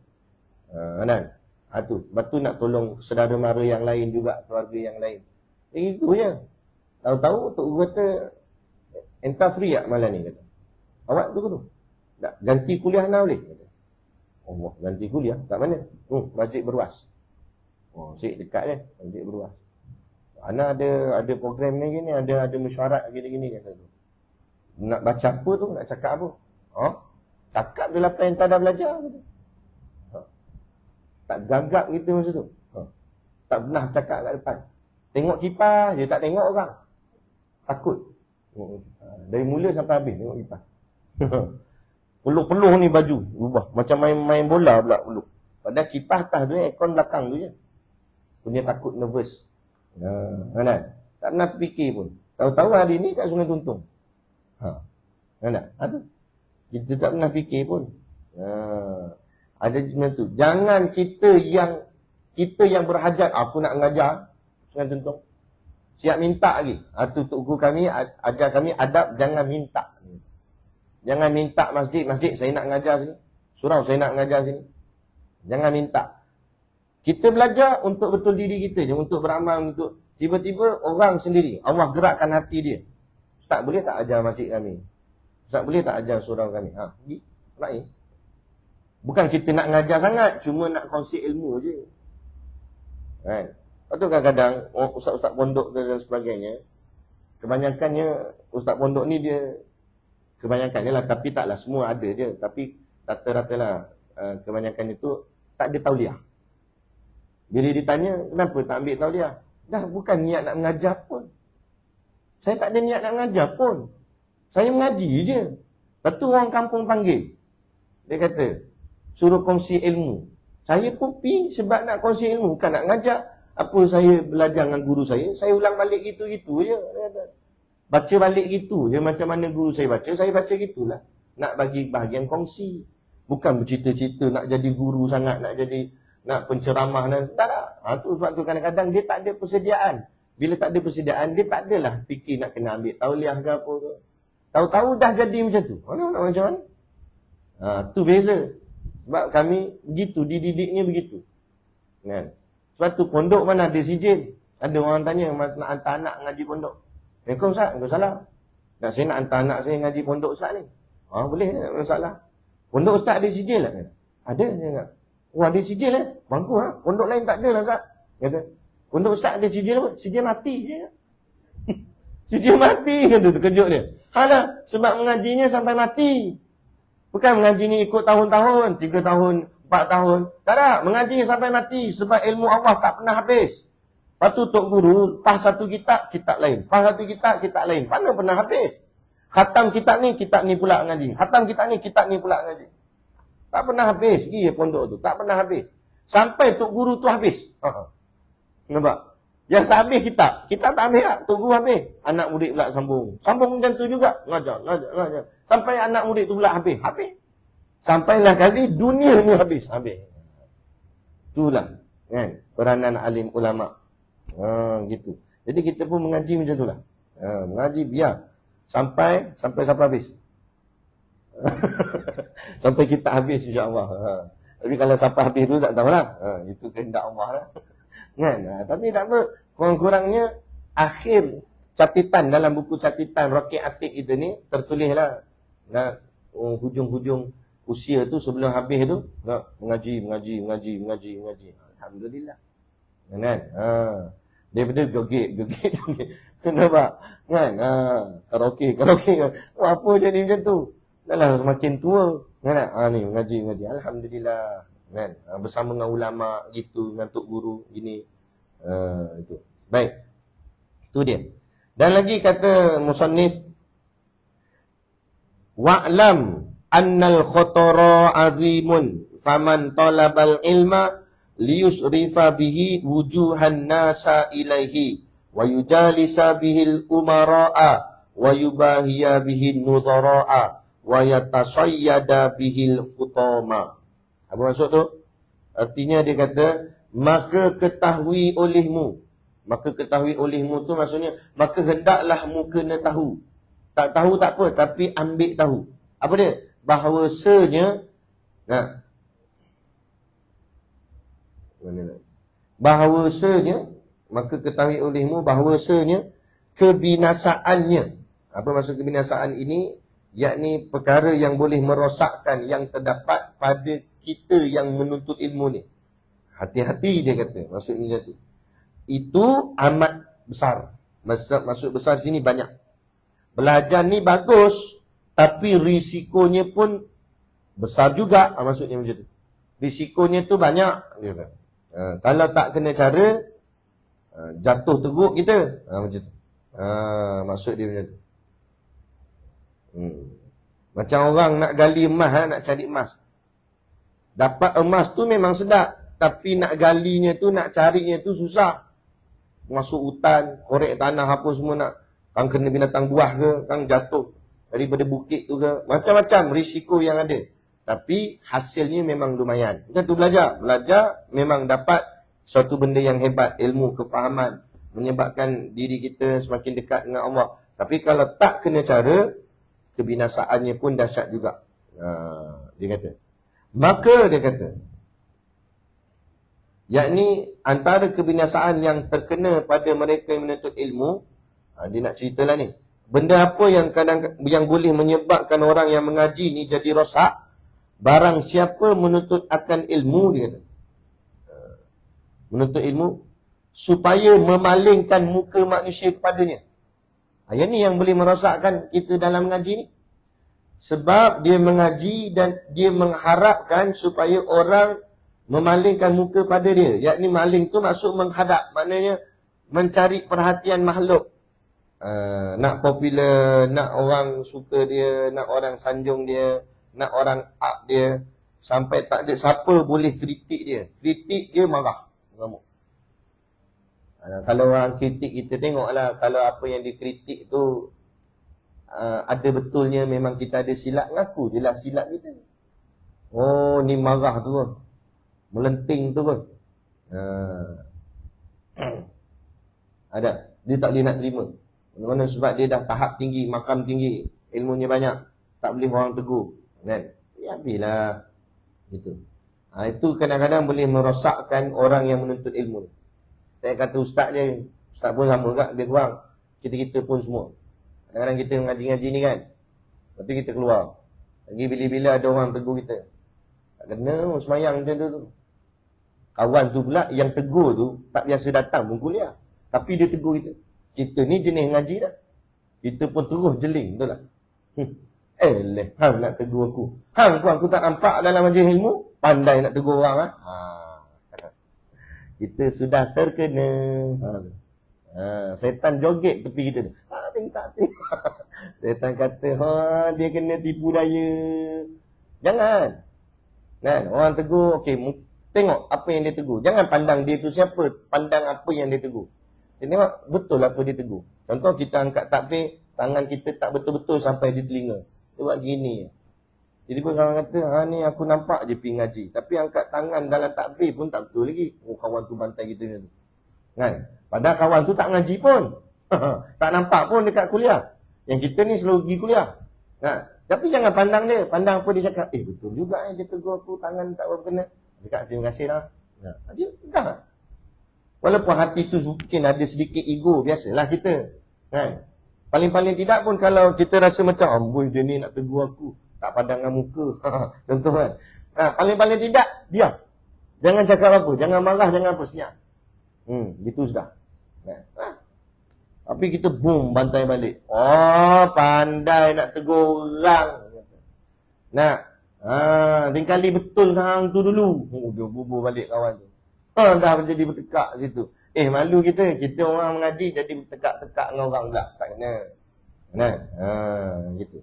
Kan? Lepas tu nak tolong saudara mara yang lain juga, keluarga yang lain. Itu je. Tahu-tahu tok guru kata, entah free tak malam ni kata. Awak tu tu. Tak ganti kuliah nak boleh kata. Allah, ganti kuliah kat mana? Masjid Berwas. Sik dekat dia, Masjid Berwas. Ana ada program ni gini, ada mesyuarat gini-gini kata tu. Nak baca apa tu, nak cakap apa? Cakap je apa yang tak ada belajar kata. Tak gagap kita masa tu. Tak pernah cakap kat depan. Tengok kipas je, tak tengok orang. Takut. Dari mula sampai habis tengok kipas. Peluh-peluh ni baju berubah. Macam main bola pula peluh. Padahal kipas atas tu, aircon belakang tu je. punya takut nervous. Kan? Tak pernah terfikir pun. Tahu-tahu hari ni kat Sungai Tuntung. Kan? Kita tak pernah fikir pun. Ada macam tu. Jangan kita yang berhajat, aku nak mengajar Sungai Tuntung. Siap minta lagi. Tu Tok Guru kami ajar kami adab, jangan minta. Jangan minta masjid, saya nak mengajar sini. Surau, saya nak mengajar sini. Jangan minta. Kita belajar untuk betul diri kita je, untuk beramal, untuk tiba-tiba orang sendiri, Allah gerakkan hati dia. Ustaz boleh tak ajar masjid kami? Ustaz boleh tak ajar surau kami? Pergi. Baik. Bukan kita nak mengajar sangat, cuma nak kongsi ilmu je. Kan? Lepas tu kadang-kadang ustaz-ustaz pondok dan sebagainya, kebanyakannya ustaz pondok ni dia, kebanyakannya lah, tapi taklah semua ada je. Tapi rata-rata lah, kebanyakan itu tak ada tauliah. Bila ditanya, kenapa tak ambil tauliah? Dah bukan niat nak mengajar pun. Saya tak ada niat nak mengajar pun. Saya mengaji je. Lepas tu orang kampung panggil. Dia kata, suruh kongsi ilmu. Saya pun pergi sebab nak kongsi ilmu, bukan nak mengajar. Apa saya belajar dengan guru saya ulang balik gitu-gitu je. Baca balik gitu je, macam mana guru saya baca gitulah. Nak bagi bahagian kongsi. Bukan bercita-cita nak jadi guru sangat, nak penceramah dan tak. Tu sebab tu kadang-kadang dia tak ada persediaan. Bila tak ada persediaan, dia tak adalah fikir nak kena ambil tauliah ke apa ke. Tahu-tahu dah jadi macam tu. Nak macam mana? Tu beza. Sebab kami begitu, dididiknya begitu. Kan? Sebab tu pondok mana ada sijil. Ada orang tanya, nak hantar anak ngaji pondok. Kau Ustaz, kau salah. Saya nak hantar anak saya ngaji pondok Ustaz ni. Boleh, tak ada masalah. Pondok Ustaz ada sijil tak? Ada, dia kata. Ada sijil Bagus Pondok lain tak ada lah Ustaz. Kata, pondok Ustaz ada sijil apa? Sijil mati je. Sijil mati, kata, terkejut dia. Sebab mengajinya sampai mati. Bukan mengajinya ikut tahun-tahun, 3 tahun, 4 tahun. Tak ada, mengajinya sampai mati. Sebab ilmu Allah tak pernah habis. Lepas tu Tok Guru, pas satu kitab lain. Pas satu kitab lain. Mana pernah habis? Khatam kitab ni pula ngaji. Khatam kitab ni pula ngaji. Tak pernah habis. Pondok tu. Tak pernah habis. Sampai Tok Guru tu habis. Nampak? Yang tak habis kitab tak habis tak? Tok Guru habis. Anak murid pula sambung. Sambung macam tu juga. Ngajar. Sampai anak murid tu pula habis. Sampailah kali dunia ni habis. Itulah. Kan? Peranan alim ulama'. Gitu. Jadi kita pun mengaji macam itulah. Mengaji biar. Sampai habis. Sampai kita habis insya-Allah. Tapi kalau sampai habis dulu tak tahulah. Itu kehendak Allah lah. Kan? Tapi tak apa. Kurang-kurangnya akhir catatan dalam buku catatan Rocky Atik kita ni tertulislah. Hujung-hujung usia tu sebelum habis tu mengaji. Alhamdulillah. Kan? Daripada joget. Kenapa? Kan? Karaoke. Apa jadi macam tu? Dahlah semakin tua. Kan? Ni mengaji. Alhamdulillah. Kan? Bersama dengan ulama gitu, dengan Tok Guru gini. Itu. Baik. Tu dia. Dan lagi kata musannif, wa'lam annal khatara azimun faman talabal ilma liyusrifa bihi wujuhan nasa ilaihi wa yujalisa bihil umara'a wa yubahiya bihin nudhara'a wa yatasayyada bihil khutama. Apa maksud tu? Artinya dia kata, maka ketahui olehmu tu maksudnya, maka hendaklah mu kena tahu. Tak tahu tak apa, tapi ambil tahu. Apa dia? Bahawasanya maka ketahui olehmu bahawasanya kebinasaannya. Apa maksud kebinasaan ini? Yakni perkara yang boleh merosakkan yang terdapat pada kita yang menuntut ilmu ni. Hati-hati dia kata. Maksudnya tu. Itu amat besar. Maksud besar sini banyak. Belajar ni bagus, tapi risikonya pun besar juga. Maksudnya macam tu. Risikonya tu banyak. Dia kata. Kalau tak kena cara, jatuh teruk kita. Macam tu. Maksud dia macam tu. Macam orang nak gali emas, nak cari emas. Dapat emas tu memang sedap, tapi nak galinya tu, nak carinya tu susah. Masuk hutan, korek tanah apa semua nak. Kang kena binatang buah ke, kang jatuh daripada bukit tu ke. Macam-macam risiko yang ada. Tapi hasilnya memang lumayan. Macam tu belajar. Belajar memang dapat suatu benda yang hebat. Ilmu, kefahaman. Menyebabkan diri kita semakin dekat dengan Allah. Tapi kalau tak kena cara, kebinasaannya pun dahsyat juga. Dia kata. Maka dia kata, yakni antara kebinasaan yang terkena pada mereka yang menuntut ilmu, dia nak ceritalah ni. Benda apa yang yang boleh menyebabkan orang yang mengaji ni jadi rosak? Barang siapa menuntut akan ilmu, dia kata. Menuntut ilmu supaya memalingkan muka manusia kepadanya. Yang ni yang boleh merosakkan kita dalam mengaji ni. Sebab dia mengaji dan dia mengharapkan supaya orang memalingkan muka pada dia. Yakni maling tu maksud menghadap. Maknanya mencari perhatian makhluk. Nak popular, nak orang suka dia, nak orang sanjung dia, nak orang up dia. Sampai tak ada siapa boleh kritik dia. Kritik dia marah. Mengamuk. Kalau orang kritik kita, tengoklah kalau apa yang dikritik tu ada betulnya, memang kita ada silap, ngaku je lah silap kita. Oh, ni marah tu kan, melenting tu kan. Ada, dia tak boleh nak terima. Mana sebab dia dah tahap tinggi, makam tinggi, ilmunya banyak, tak boleh orang tegur, kan? Ya, habislah gitu. Itu kadang-kadang boleh merosakkan orang yang menuntut ilmu. Saya kata ustaz je, ustaz pun sama juga, lebih kurang kita-kita pun semua. Kadang-kadang kita mengaji-ngaji ni kan, lepas tu kita keluar. Lagi bila-bila ada orang tegur kita, tak kena semayang macam tu. Kawan tu pula yang tegur tu tak biasa datang pun kuliah, tapi dia tegur kita. Kita ni jenis ngaji dah, kita pun terus jeling, betul tak? Hang nak tegur aku. Hang pun aku tak nampak dalam majlis ilmu, pandai nak tegur orang. Kita sudah terkena. Setan joget tepi kita. Tak. Setan kata, dia kena tipu daya. Jangan. Kan? Orang tegur, okey, tengok apa yang dia tegur. Jangan pandang dia tu siapa, pandang apa yang dia tegur. Tengok betul apa dia tegur. Contoh kita angkat takbir, tangan kita tak betul-betul sampai di telinga. Dia buat gini. Jadi pun kawan kata, ni aku nampak je pergi ngaji, tapi angkat tangan dalam takbir pun tak betul lagi. Kawan tu bantai kita ni. Kan? Padahal kawan tu tak ngaji pun. Tak nampak pun dekat kuliah. Yang kita ni selalu pergi kuliah. Nah, tapi jangan pandang dia. Pandang apa dia cakap. Betul juga dia tegur aku, tangan tak apa kena. Dekat terima kasih lah. Dia dah. Walaupun hati tu mungkin ada sedikit ego. Biasalah kita. Kan? Paling-paling tidak pun kalau kita rasa macam, amboi dia ni nak tegur aku, tak pandangan muka. Contoh kan. Paling-paling tidak, diam. Jangan cakap apa. Jangan marah, jangan apa, senyap. Gitu sudah. Tapi kita boom, bantai balik. Pandai nak tegur orang. Tingkali betul hang tu dulu. Dia bubur balik kawan tu. Dah menjadi bertekak situ. Malu kita. Kita orang mengaji jadi bertekak-tekak dengan orang pula. Tak kena. Gitu.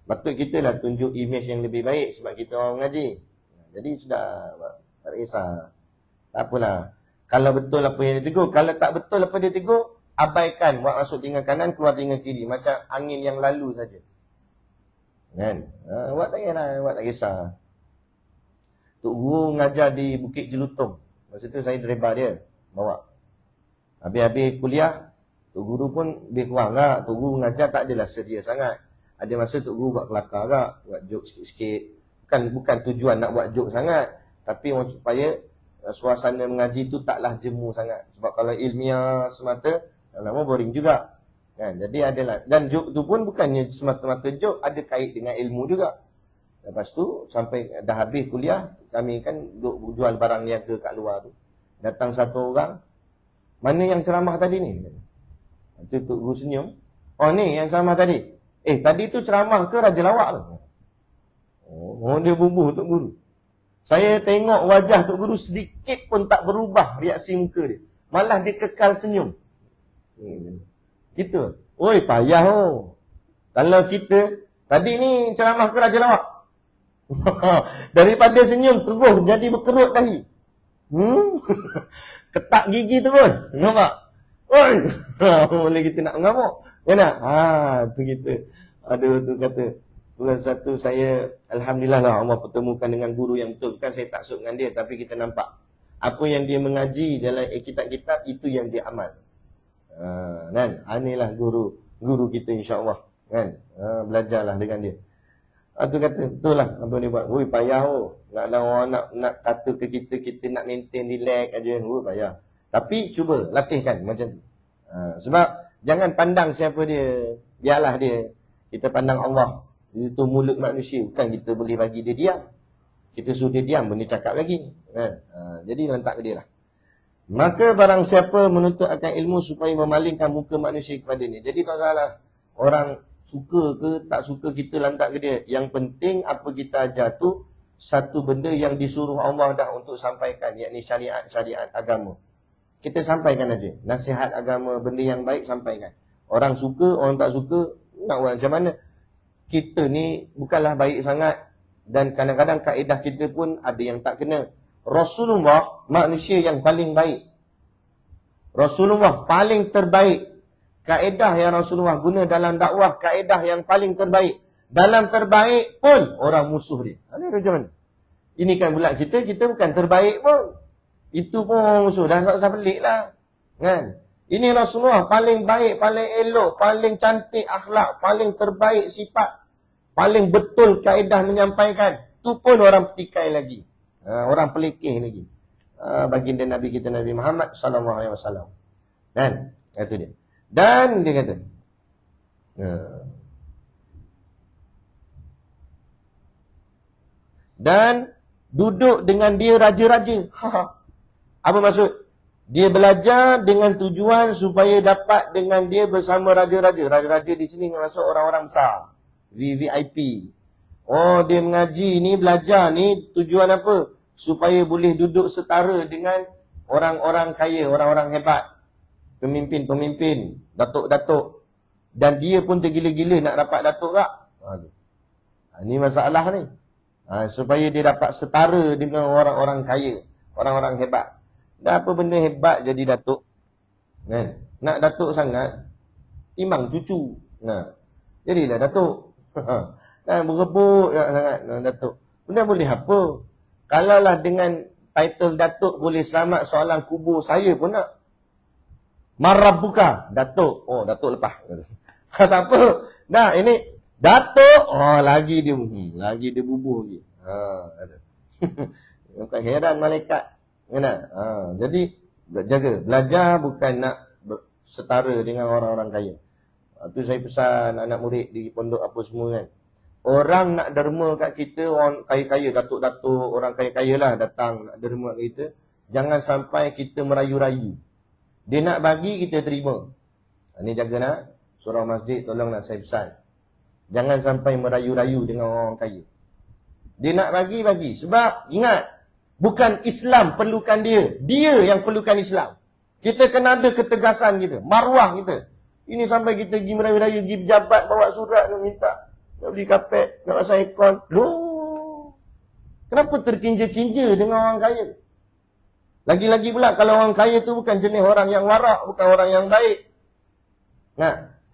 Patut kita lah tunjuk imej yang lebih baik sebab kita orang mengaji. Jadi sudah, tak kisah. Tak apalah. Kalau betul apa yang dia tegur, kalau tak betul apa dia tegur, abaikan. Buat masuk telinga kanan, keluar telinga kiri. Macam angin yang lalu saja. Kan? Buat tak kisah. Tok Guru ngajar di Bukit Jelutong. Masa tu saya driver dia, bawa. Habis-habis kuliah, Tok Guru pun lebih kurang lah. Tok Guru ngajar tak adalah serius sangat. Ada masa Tok Guru buat kelakar tak, buat joke sikit-sikit. Bukan tujuan nak buat joke sangat, tapi supaya suasana mengaji tu taklah jemu sangat. Sebab kalau ilmiah semata, lama boring juga. Kan? Jadi adalah, dan joke tu pun bukannya semata-mata joke, ada kait dengan ilmu juga. Lepas tu sampai dah habis kuliah, kami kan duk jual barang niaga kat luar tu. Datang satu orang, mana yang ceramah tadi ni? Itu Tok Guru senyum. Ni yang ceramah tadi. Tadi tu ceramah ke Raja Lawak tu? Dia bubuh Tok Guru. Saya tengok wajah Tok Guru sedikit pun tak berubah reaksi muka dia. Malah dia kekal senyum. Gitu. Payah Kalau kita, tadi ni ceramah ke Raja Lawak. Daripada senyum terus jadi berkerut dahi. Ketak gigi tu pun. Nampak? Oi. Boleh kita nak mengamuk. Ya nak? Tu kita. Aduh, tu kata. Tulis satu saya, Alhamdulillah lah Allah pertemukan dengan guru yang betul. Bukan saya taksub dengan dia, tapi kita nampak. Apa yang dia mengaji dalam kitab-kitab, itu yang dia amal. Kan? Inilah guru kita insya-Allah. Kan? Belajarlah dengan dia. Tu kata, betul lah apa dia buat. Oi, payah Nak ada orang nak kata ke kita nak maintain relax aja. Payah. Tapi cuba latihkan macam tu. Sebab jangan pandang siapa dia. Biarlah dia. Kita pandang Allah. Itu mulut manusia. Bukan kita boleh bagi dia diam. Kita suruh dia diam, benda cakap lagi. Jadi lantak ke dia lah. Maka barang siapa menuntut akan ilmu supaya memalingkan muka manusia kepada ni. Jadi tak salah. Orang suka ke tak suka kita lantak ke dia. Yang penting apa kita ajar tu satu benda yang disuruh Allah dah untuk sampaikan, yakni syariat agama. Kita sampaikan aja. Nasihat agama, benda yang baik sampaikan. Orang suka, orang tak suka, nak buat macam mana? Kita ni bukanlah baik sangat dan kadang-kadang kaedah kita pun ada yang tak kena. Rasulullah manusia yang paling baik. Rasulullah paling terbaik. Kaedah yang Rasulullah guna dalam dakwah, kaedah yang paling terbaik. Dalam terbaik pun orang musuh dia. Ada macam mana? Ini kan pula kita bukan terbaik pun. Itu pun orang musuh. Dah tak usah pelik lah. Kan? Ini Rasulullah paling baik, paling elok, paling cantik akhlak, paling terbaik sifat, paling betul kaedah menyampaikan. Tu pun orang petikai lagi. Orang pelikih lagi. Baginda Nabi kita Nabi Muhammad sallallahu alaihi wasallam. Kan? Itu dia. Dan dia kata dan duduk dengan dia raja-raja. Apa maksud? Dia belajar dengan tujuan supaya dapat dengan dia bersama raja-raja. Raja-raja di sini maksud orang-orang besar. VVIP. Oh, dia mengaji ni, belajar ni, tujuan apa? Supaya boleh duduk setara dengan orang-orang kaya, orang-orang hebat. Pemimpin-pemimpin, datuk-datuk. Dan dia pun tergila-gila nak dapat datuk tak? Ini masalah ni. Supaya dia dapat setara dengan orang-orang kaya, orang-orang hebat. Dan apa benda hebat jadi datuk? Kan? Nak datuk sangat, timbang cucu. Jadilah datuk. Berebut sangat datuk. Benda boleh apa? Kalaulah dengan title datuk boleh selamat soalan kubur, saya pun nak. Marabbuka, datuk. Oh, datuk lepas. Tak apa. Dah, ini datuk. Oh, lagi dia bubuh lagi. Bukan heran malaikat. Kena. Jadi jaga, belajar bukan nak setara dengan orang-orang kaya. Tu saya pesan anak murid di pondok apa semua kan. Orang nak derma kat kita, orang kaya-kaya, datuk-datuk, orang kaya-kaya lah datang nak derma kat kita. Jangan sampai kita merayu-rayu. Dia nak bagi, kita terima. Ini jaga nak. Surah masjid, tolonglah saya pesan. Jangan sampai merayu-rayu dengan orang kaya. Dia nak bagi. Sebab, ingat, bukan Islam perlukan dia. Dia yang perlukan Islam. Kita kena ada ketegasan kita. Maruah kita. Ini sampai kita pergi merayu-rayu, pergi pejabat, bawa surat, minta. Nak beli kapet, nak pasang aircon. Loh. Kenapa terkinja-kinja dengan orang kaya? Lagi-lagi pula kalau orang kaya tu bukan jenis orang yang warak, bukan orang yang baik.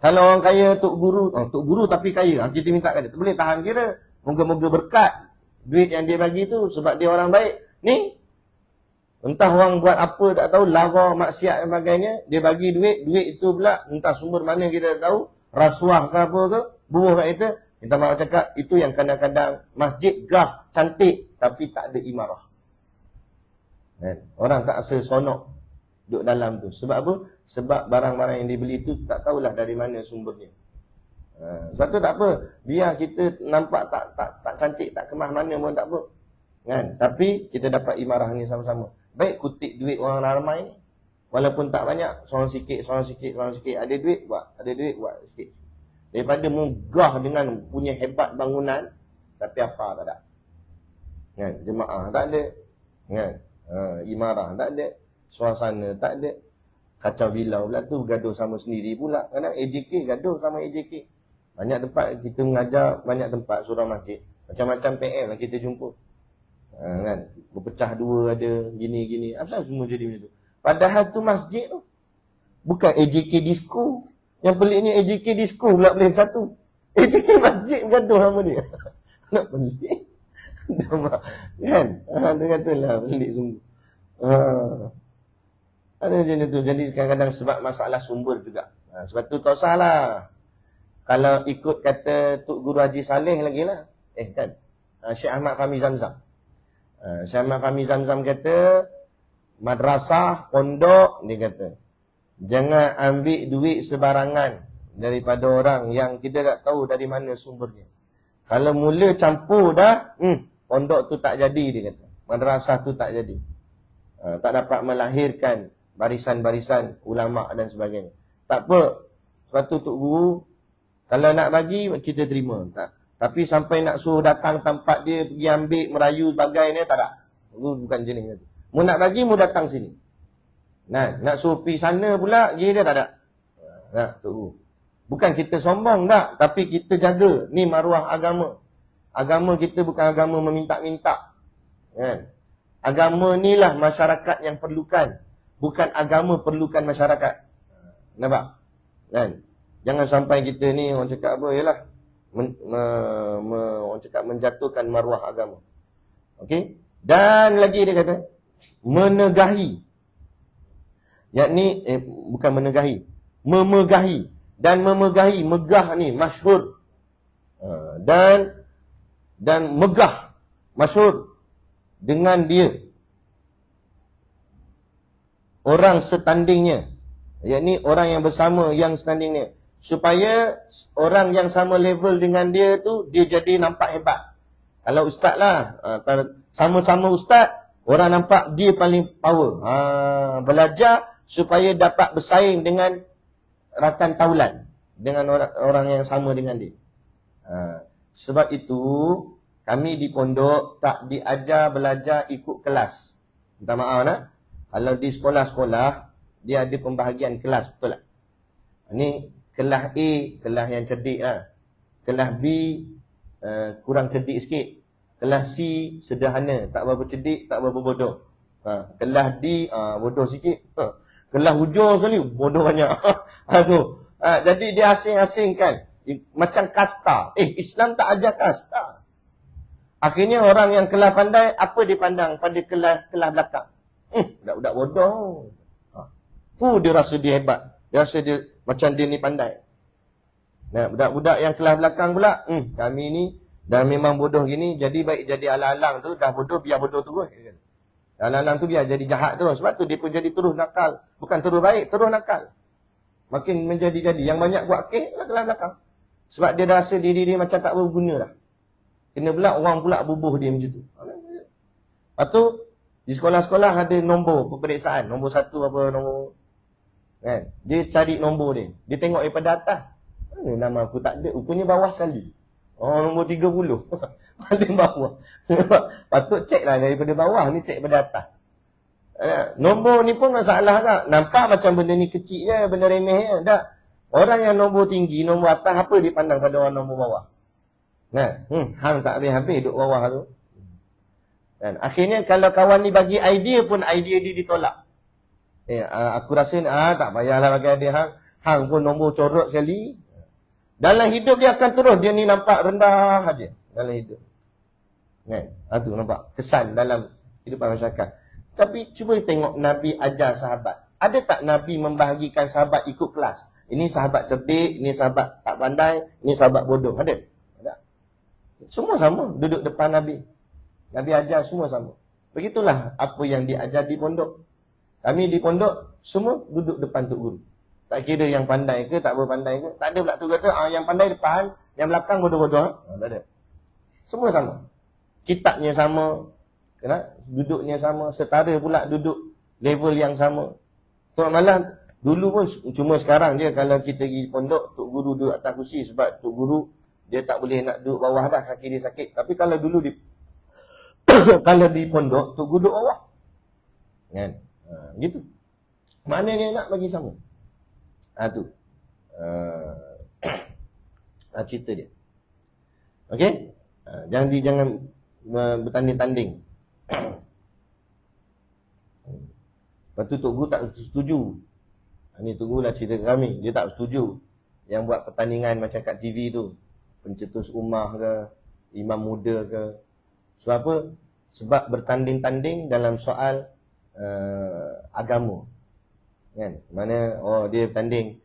Kalau orang kaya tok guru tapi kaya, kita minta kat dia, boleh tahan kira. Moga-moga berkat duit yang dia bagi tu sebab dia orang baik. Ni entah orang buat apa tak tahu, lara, maksiat dan sebagainya, dia bagi duit itu pula entah sumber mana kita tak tahu, rasuah ke apa ke, buruh kat kita. Kita maaf cakap, itu yang kadang-kadang masjid gah, cantik tapi tak ada imarah. Orang tak rasa sonok duduk dalam tu. Sebab apa? Sebab barang-barang yang dibeli tu tak tahulah dari mana sumbernya. Sebab tu tak apa. Biar kita nampak tak cantik, tak kemah mana pun tak apa. Kan? Tapi kita dapat imarah ni sama-sama. Baik kutip duit orang ramai ni. Walaupun tak banyak, seorang sikit. Ada duit buat sikit. Daripada megah dengan punya hebat bangunan, tapi apa tak ada. Kan? Jemaah tak ada. Kan? Imarah tak ada, suasana tak ada, kacau bilau pula tu, gaduh sama sendiri pula. Kadang AJK gaduh sama AJK. Banyak tempat kita mengajar, banyak tempat surah masjid, macam-macam PM kita jumpa. Kan? Berpecah dua ada, gini-gini. Apa semua jadi macam tu? Padahal tu masjid tu. Bukan AJK Disco. Yang peliknya AJK Disco pula boleh satu. AJK masjid bergaduh sama dia. Nak pelik. Kan? Dia katalah pelik sungguh. Ada macam tu. Jadi kadang-kadang sebab masalah sumber juga. Sebab tu tak salah. Kalau ikut kata Tok Guru Haji Saleh lagi lah. Kan? Syekh Ahmad Fahmi Zamzam. Syekh Ahmad Fahmi Zamzam kata, madrasah, pondok, dia kata, jangan ambil duit sebarangan daripada orang yang kita tak tahu dari mana sumbernya. Kalau mula campur dah, pondok tu tak jadi, dia kata. Madrasah tu tak jadi. Tak dapat melahirkan barisan-barisan ulama' dan sebagainya. Tak apa. Sebab tu Tok Guru, kalau nak bagi, kita terima. Tapi sampai nak suruh datang tempat dia, pergi ambil, merayu sebagainya, tak ada. Bukan jenis tu. Mu nak bagi, mu datang sini. Nak suruh pergi sana pula, dia tak ada. Tok Guru. Bukan kita sombong tak, tapi kita jaga. Ni maruah agama. Agama kita bukan agama meminta-minta. Kan? Agama ni lah masyarakat yang perlukan. Bukan agama perlukan masyarakat. Nampak? Kan? Jangan sampai kita ni, orang cakap apa, ialah orang cakap menjatuhkan maruah agama. Okey? Dan lagi dia kata, menegahi. Yakni, bukan menegahi. Memegahi. Dan memegahi, megah ni, masyhur. Dan megah, masyhur. Dengan dia. Orang setandingnya. Yakni orang yang bersama yang setandingnya. Supaya orang yang sama level dengan dia tu, dia jadi nampak hebat. Kalau ustaz lah, sama-sama ustaz, orang nampak dia paling power. Belajar supaya dapat bersaing dengan rakan taulan. Dengan orang yang sama dengan dia. Sebab itu, kami di pondok tak diajar belajar ikut kelas. Minta maaf nak. Kalau di sekolah-sekolah, dia ada pembahagian kelas, betul tak? Ini kelas A, kelas yang cerdik lah. Kelas B, kurang cerdik sikit. Kelas C, sederhana. Tak berapa cerdik, tak berapa bodoh. Kelas D, bodoh sikit. Kelas hujung sekali, bodoh banyak. Jadi dia asing-asingkan. Macam kasta. Islam tak ajar kasta. Akhirnya orang yang kelas pandai, apa dia pandang pada kelas belakang? Budak-budak bodoh. Dia rasa dia hebat. Dia rasa dia macam dia ni pandai. Nah, budak-budak yang kelas belakang pula, kami ni dah memang bodoh gini, jadi baik jadi alang-alang tu, dah bodoh, biar bodoh terus. Alang-alang tu biar jadi jahat tu. Sebab tu dia pun jadi terus nakal. Bukan terus baik, terus nakal. Makin menjadi-jadi. Yang banyak buat kes lah kelas belakang. Sebab dia dah rasa diri dia macam tak berguna dah. Kena pula orang pula bubuh dia macam tu. Lepas tu, di sekolah-sekolah ada nombor peperiksaan. Nombor 1 apa, nombor... Kan? Dia cari nombor dia. Dia tengok daripada atas. Nama aku tak ada. Rupanya bawah sekali. Nombor 30. Paling bawah. Patut cek lah daripada bawah. Ni cek daripada atas. Nombor ni pun masalah tak? Nampak macam benda ni kecil je. Benda remeh je. Tak. Orang yang nombor tinggi, nombor atas, apa dia pandang pada orang nombor bawah? Kan? Hang tak habis-habis duduk bawah tu. Dan akhirnya kalau kawan ni bagi idea pun, idea dia ditolak. Aku rasa tak payahlah bagi idea hang pun nombor corot sekali. Dalam hidup dia akan terus dia ni nampak rendah aja dalam hidup. Kan? Tu nampak kesan dalam kehidupan masyarakat. Tapi cuba tengok Nabi ajar sahabat. Ada tak Nabi membahagikan sahabat ikut kelas? Ini sahabat cerdik, ini sahabat tak pandai, ini sahabat bodoh. Ada? Ada. Semua sama duduk depan Nabi. Nabi ajar semua sama. Begitulah apa yang diajar di pondok. Kami di pondok semua duduk depan Tok Guru. Tak kira yang pandai ke, tak berpandai ke. Tak ada pula tu kata, yang pandai depan, yang belakang bodoh-bodoh. Tak ada. Semua sama. Kitabnya sama. Duduknya sama. Setara pula duduk level yang sama. So malah dulu pun, cuma sekarang je kalau kita pergi pondok, Tok Guru duduk atas kursi sebab Tok Guru dia tak boleh nak duduk bawah dah, kaki dia sakit. Tapi kalau dulu di kalau di pondok, Tok Guru duduk bawah. Kan? Gitu. Maknanya nak bagi sama. Tu. Cerita dia. Okey? Jangan bertanding-tanding. Lepas tu Tok Guru tak setuju. Ni Tok Guru lah cerita kami, dia tak setuju yang buat pertandingan macam kat TV tu, pencetus ummah ke, imam muda ke. Sebab apa? Sebab bertanding-tanding dalam soal agama, kan? Mana dia bertanding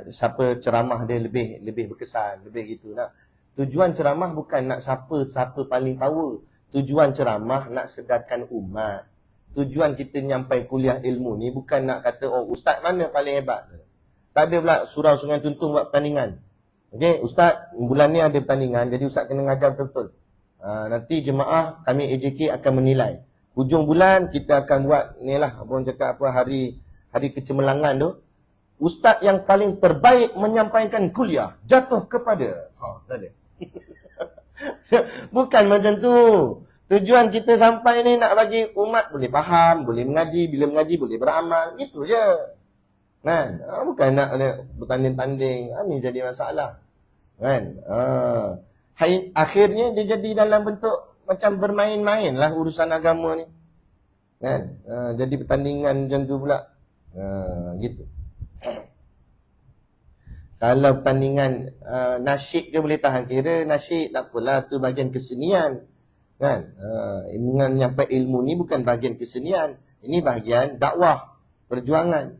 siapa ceramah dia lebih berkesan, lebih gitu nak. Tujuan ceramah bukan nak siapa paling power. Tujuan ceramah nak sedarkan umat. Tujuan kita nyampai kuliah ilmu ni bukan nak kata ustaz mana paling hebat. Tak ada pula surau Sungai Tuntung buat pertandingan. Okey, ustaz bulan ni ada pertandingan, jadi ustaz kena ngajar betul-betul. Nanti jemaah kami AJK akan menilai. Hujung bulan kita akan buat ni lah, apa orang cakap apa, hari kecemerlangan tu. Ustaz yang paling terbaik menyampaikan kuliah jatuh kepada tak ada. Bukan macam tu. Tujuan kita sampai ni nak bagi umat boleh faham, boleh mengaji, bila mengaji boleh beramal, itu je. Kan? Bukan nak bertanding-tanding. Ni jadi masalah. Kan? Akhirnya dia jadi dalam bentuk macam bermain-main lah urusan agama ni. Kan? Jadi pertandingan macam tu pula. Gitu. Kalau pertandingan nasyid ke boleh tahan kira, nasyid tak apalah, tu bahagian kesenian. Kan? Menyampai ilmu ni bukan bahagian kesenian. Ini bahagian dakwah, perjuangan.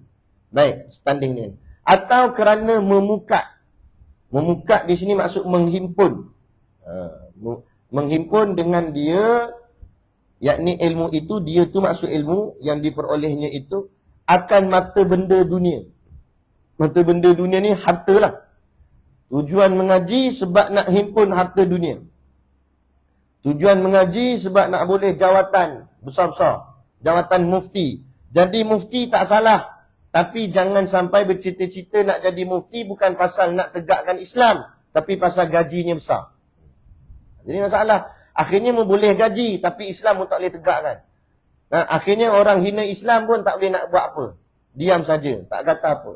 Baik, standing ni. Atau kerana memukat. Memukat di sini maksud menghimpun. Menghimpun dengan dia, yakni ilmu itu, dia tu maksud ilmu yang diperolehnya itu akan mata benda dunia. Mata benda dunia ni harta lah. Tujuan mengaji sebab nak himpun harta dunia. Tujuan mengaji sebab nak boleh jawatan besar-besar. Jawatan mufti. Jadi mufti tak salah. Tapi jangan sampai bercita-cita nak jadi mufti bukan pasal nak tegakkan Islam. Tapi pasal gajinya besar. Jadi masalah. Akhirnya boleh gaji tapi Islam pun tak boleh tegakkan. Akhirnya orang hina Islam pun tak boleh nak buat apa. Diam saja. Tak kata apa.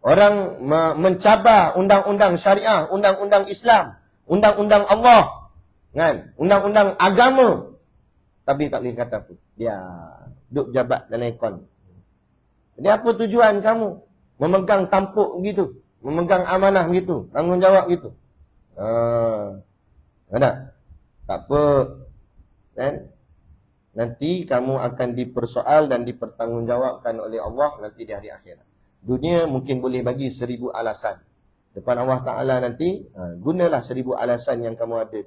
Orang mencabar undang-undang syariah, undang-undang Islam, undang-undang Allah. Kan? Undang-undang agama. Tapi tak boleh kata apa. Dia duduk jabat dalam ekon. Jadi apa tujuan kamu? Memegang tampuk begitu. Memegang amanah begitu. Tanggungjawab begitu. Ada? Tak apa. Kan? Nanti kamu akan dipersoal dan dipertanggungjawabkan oleh Allah nanti di hari akhirat. Dunia mungkin boleh bagi 1000 alasan. Depan Allah Ta'ala nanti, gunalah 1000 alasan yang kamu ada.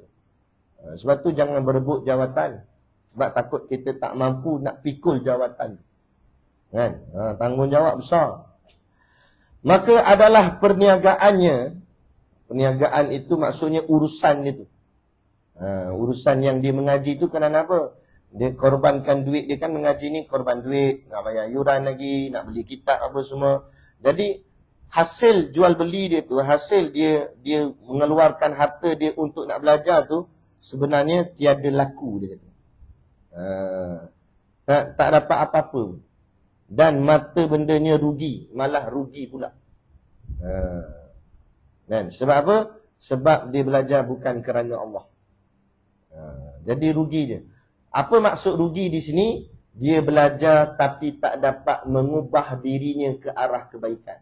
Sebab tu jangan berebut jawatan. Sebab takut kita tak mampu nak pikul jawatan. Kan? Tanggungjawab besar. Maka adalah perniagaannya. Perniagaan itu maksudnya urusan itu. Urusan yang dia mengaji itu kerana apa? Dia korbankan duit. Dia kan mengaji ni korban duit. Nak bayar yuran lagi. Nak beli kitab apa semua. Jadi hasil jual beli dia tu. Hasil dia mengeluarkan harta dia untuk nak belajar tu. Sebenarnya tiada laku dia kata. Tak dapat apa-apa. Dan mata bendanya rugi. Malah rugi pula. Dan sebab apa? Sebab dia belajar bukan kerana Allah. Jadi rugi je. Apa maksud rugi di sini? Dia belajar tapi tak dapat mengubah dirinya ke arah kebaikan.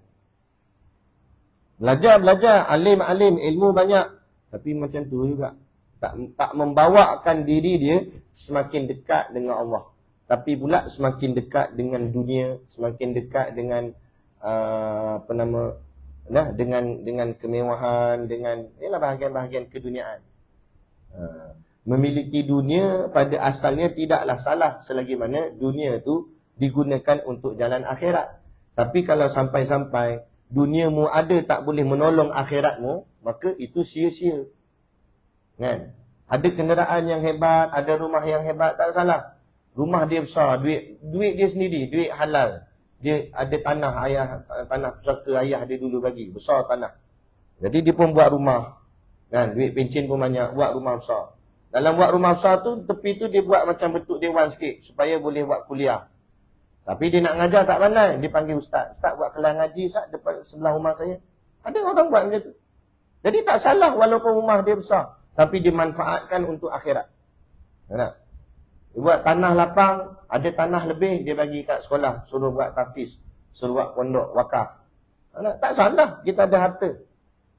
Belajar, alim, ilmu banyak. Tapi macam tu juga. Tak membawakan diri dia semakin dekat dengan Allah. Tapi pula semakin dekat dengan dunia, semakin dekat dengan dengan kemewahan, dengan bahagian-bahagian keduniaan. Memiliki dunia pada asalnya tidaklah salah selagi mana dunia tu digunakan untuk jalan akhirat. Tapi kalau sampai-sampai duniamu ada tak boleh menolong akhiratmu, maka itu sia-sia. Kan? Ada kenderaan yang hebat, ada rumah yang hebat, tak salah. Rumah dia besar, duit dia sendiri, duit halal. Dia ada tanah pusaka ayah dia dulu bagi, besar tanah. Jadi dia pun buat rumah. Kan? Duit pencen pun banyak, buat rumah besar. Dalam buat rumah besar tu, tepi tu dia buat macam bentuk dewan sikit supaya boleh buat kuliah. Tapi dia nak ngajar tak pandai, dia panggil ustaz. Ustaz buat kelas ngaji ustaz depan sebelah rumah saya. Ada orang buat macam tu. Jadi tak salah walaupun rumah dia besar, tapi dimanfaatkan untuk akhirat. Tak? Dia buat tanah lapang, ada tanah lebih, dia bagi kat sekolah, suruh buat tahfiz, suruh buat pondok, wakaf. Tak salah, kita ada harta.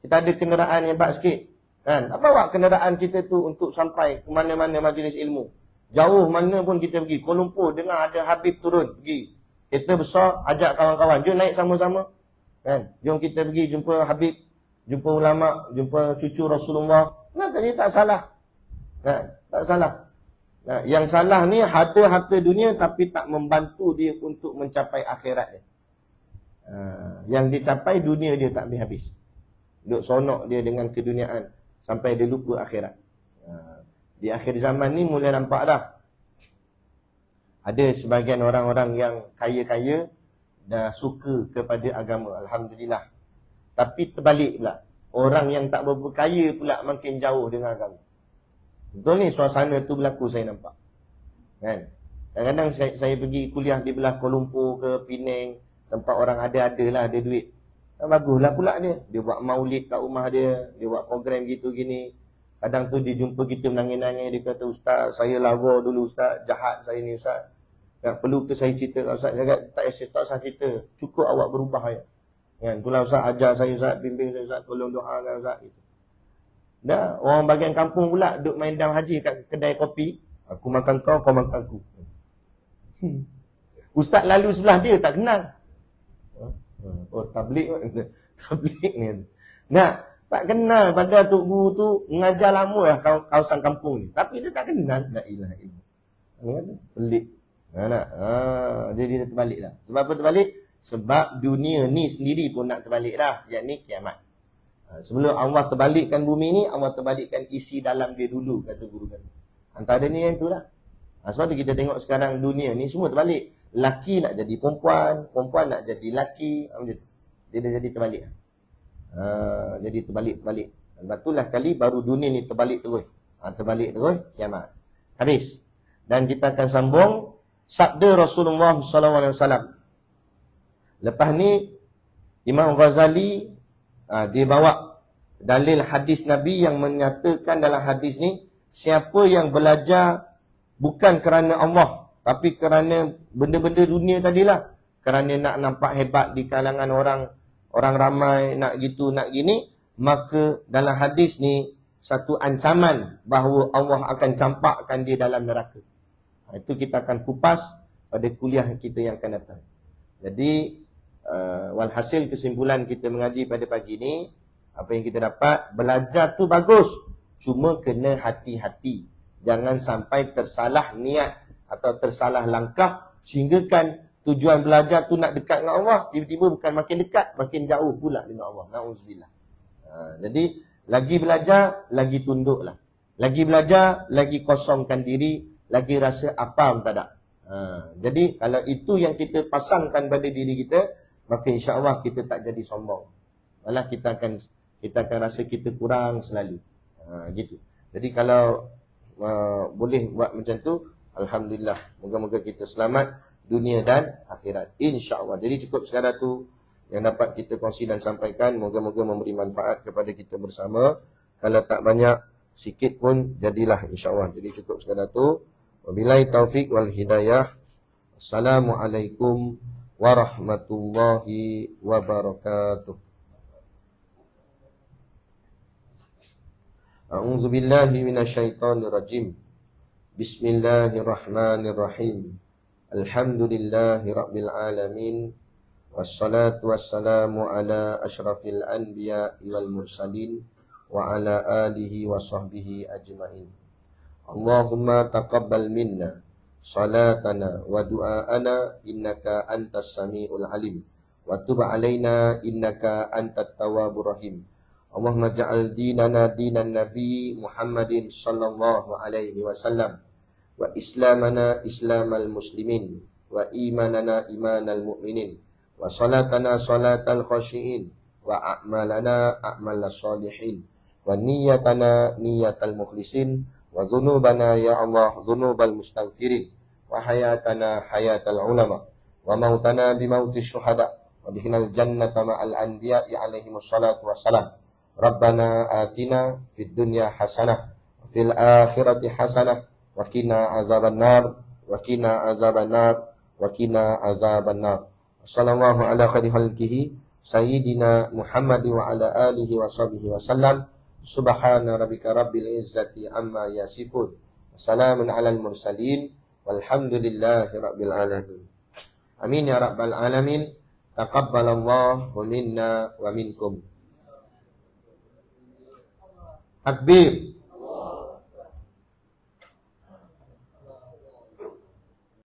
Kita ada kenderaan yang hebat sikit. Kan? Tak bawa kenderaan kita tu untuk sampai ke mana-mana majlis ilmu. Jauh mana pun kita pergi. Kuala Lumpur, dengar ada Habib turun, pergi. Kereta besar, ajak kawan-kawan. Jom naik sama-sama. Kan? Jom kita pergi jumpa Habib, jumpa ulama, jumpa cucu Rasulullah. Nah, tadi tak salah. Kan? Tak salah. Nah, yang salah ni harta-harta dunia tapi tak membantu dia untuk mencapai akhirat dia. Yang dicapai dunia dia tak habis-habis. Duk sonok dia dengan keduniaan sampai dia lupa akhirat. Di akhir zaman ni mula nampak dah. Ada sebahagian orang-orang yang kaya-kaya dah suka kepada agama, alhamdulillah. Tapi terbalik pula, orang yang tak berapa kaya pula makin jauh dengan agama. Betul ni suasana tu berlaku saya nampak. Kan? Kadang-kadang saya pergi kuliah di belah Kuala Lumpur ke Penang, tempat orang ada lah, ada duit. Baguslah pula dia. Dia buat maulid kat rumah dia, dia buat program gitu gini. Kadang tu dia jumpa kita menangis-nangis, dia kata, "Ustaz, saya lawa dulu Ustaz, jahat saya ni Ustaz. Tak perlu ke saya cerita kat Ustaz?" Saya kata, tak usah cerita. Cukup awak berubah ya. Kan? Itulah Ustaz ajar saya Ustaz, bimbing saya Ustaz, tolong doakan Ustaz gitu. Dah, orang bagian kampung pula duk main dam haji kat kedai kopi. Aku makan kau, kau makan aku. Ustaz lalu sebelah dia tak kenal. Oh, tablik. Tablik ni. Nah, tak kenal pada Tok Guru tu mengajar lama lah kawasan kampung ni. Tapi dia tak kenal. La ilaha illallah. Pelik. Jadi dia terbalik dah. Sebab apa terbalik? Sebab dunia ni sendiri pun nak terbalik dah. Yakni kiamat. Sebelum Allah terbalikkan bumi ni, Allah terbalikkan isi dalam dia dulu, kata guru kami. Antara ni yang itulah. Sebab tu kita tengok sekarang dunia ni semua terbalik. Laki nak jadi perempuan, perempuan nak jadi laki. Dia dah jadi terbalik. Jadi terbalik. Lepas tu lah kali baru dunia ni terbalik terus. Terbalik terus, kiamat. Habis. Dan kita akan sambung sabda Rasulullah SAW. Lepas ni Imam Ghazali dia bawa dalil hadis Nabi yang menyatakan dalam hadis ni, siapa yang belajar bukan kerana Allah, tapi kerana benda-benda dunia tadilah, kerana nak nampak hebat di kalangan orang ramai, nak gitu, nak gini, maka dalam hadis ni satu ancaman bahawa Allah akan campakkan dia dalam neraka. Itu kita akan kupas pada kuliah kita yang akan datang. Jadi walhasil kesimpulan kita mengaji pada pagi ni, apa yang kita dapat, belajar tu bagus, cuma kena hati-hati. Jangan sampai tersalah niat atau tersalah langkah sehinggakan tujuan belajar tu nak dekat dengan Allah, tiba-tiba bukan makin dekat, makin jauh pula dengan Allah. Na'udzubillah. Jadi lagi belajar, lagi tunduklah. Lagi belajar, lagi kosongkan diri, lagi rasa apa pun tak ada. Jadi kalau itu yang kita pasangkan pada diri kita, maka insya-Allah kita tak jadi sombong. Malah kita akan rasa kita kurang selalu. Gitu. Jadi kalau boleh buat macam tu, alhamdulillah. Moga-moga kita selamat dunia dan akhirat, insya-Allah. Jadi cukup sekadar tu yang dapat kita kongsi dan sampaikan. Moga-moga memberi manfaat kepada kita bersama. Kalau tak banyak, sikit pun jadilah insya-Allah. Jadi cukup sekadar tu. Wabillahi taufik wal hidayah. Assalamualaikum warahmatullahi wabarakatuh. A'udzu billahi minasyaitonir rajim. Bismillahirrahmanirrahim. Alhamdulillahi rabbil alamin. Wassalatu wassalamu ala asyrafil anbiya'i wal mursalin wa ala alihi wa sahbihi ajma'in. Allahumma taqabbal minna salatana wa du'aana innaka antas samiul alim wa tub alaina innaka antat tawwabur rahim. Allahumma ja'al dinana dinan nabi Muhammadin sallallahu alaihi wasallam wa islamana islamal muslimin wa imanana imanal mu'minin wa salatana salatal khashiin wa a'malana a'malas salihin wa niyyatana niyyatal mukhlisin wa dhunubana ya Allah dhunubal mustaghfirin wa hayatana hayatal ulama wa mautana bimautis syuhada wa bihinal jannata ma'al anbiya'i alaihimus salatu wassalam. Rabbana atina fid dunya hasanah wa fil akhirati hasanah wa qina azabannar, wa qina azabannar, wa qina azabannar. Sallallahu ala khairi khalqihi sayyidina Muhammad wa ala alihi wa sahbihi wa sallam. Subhana rabbika rabbil izzati amma yasifun. Assalamun alal mursalin walhamdulillahi rabbil alamin. Amin ya rabbal alamin. Taqabbalallahu minna wa minkum. Takbir.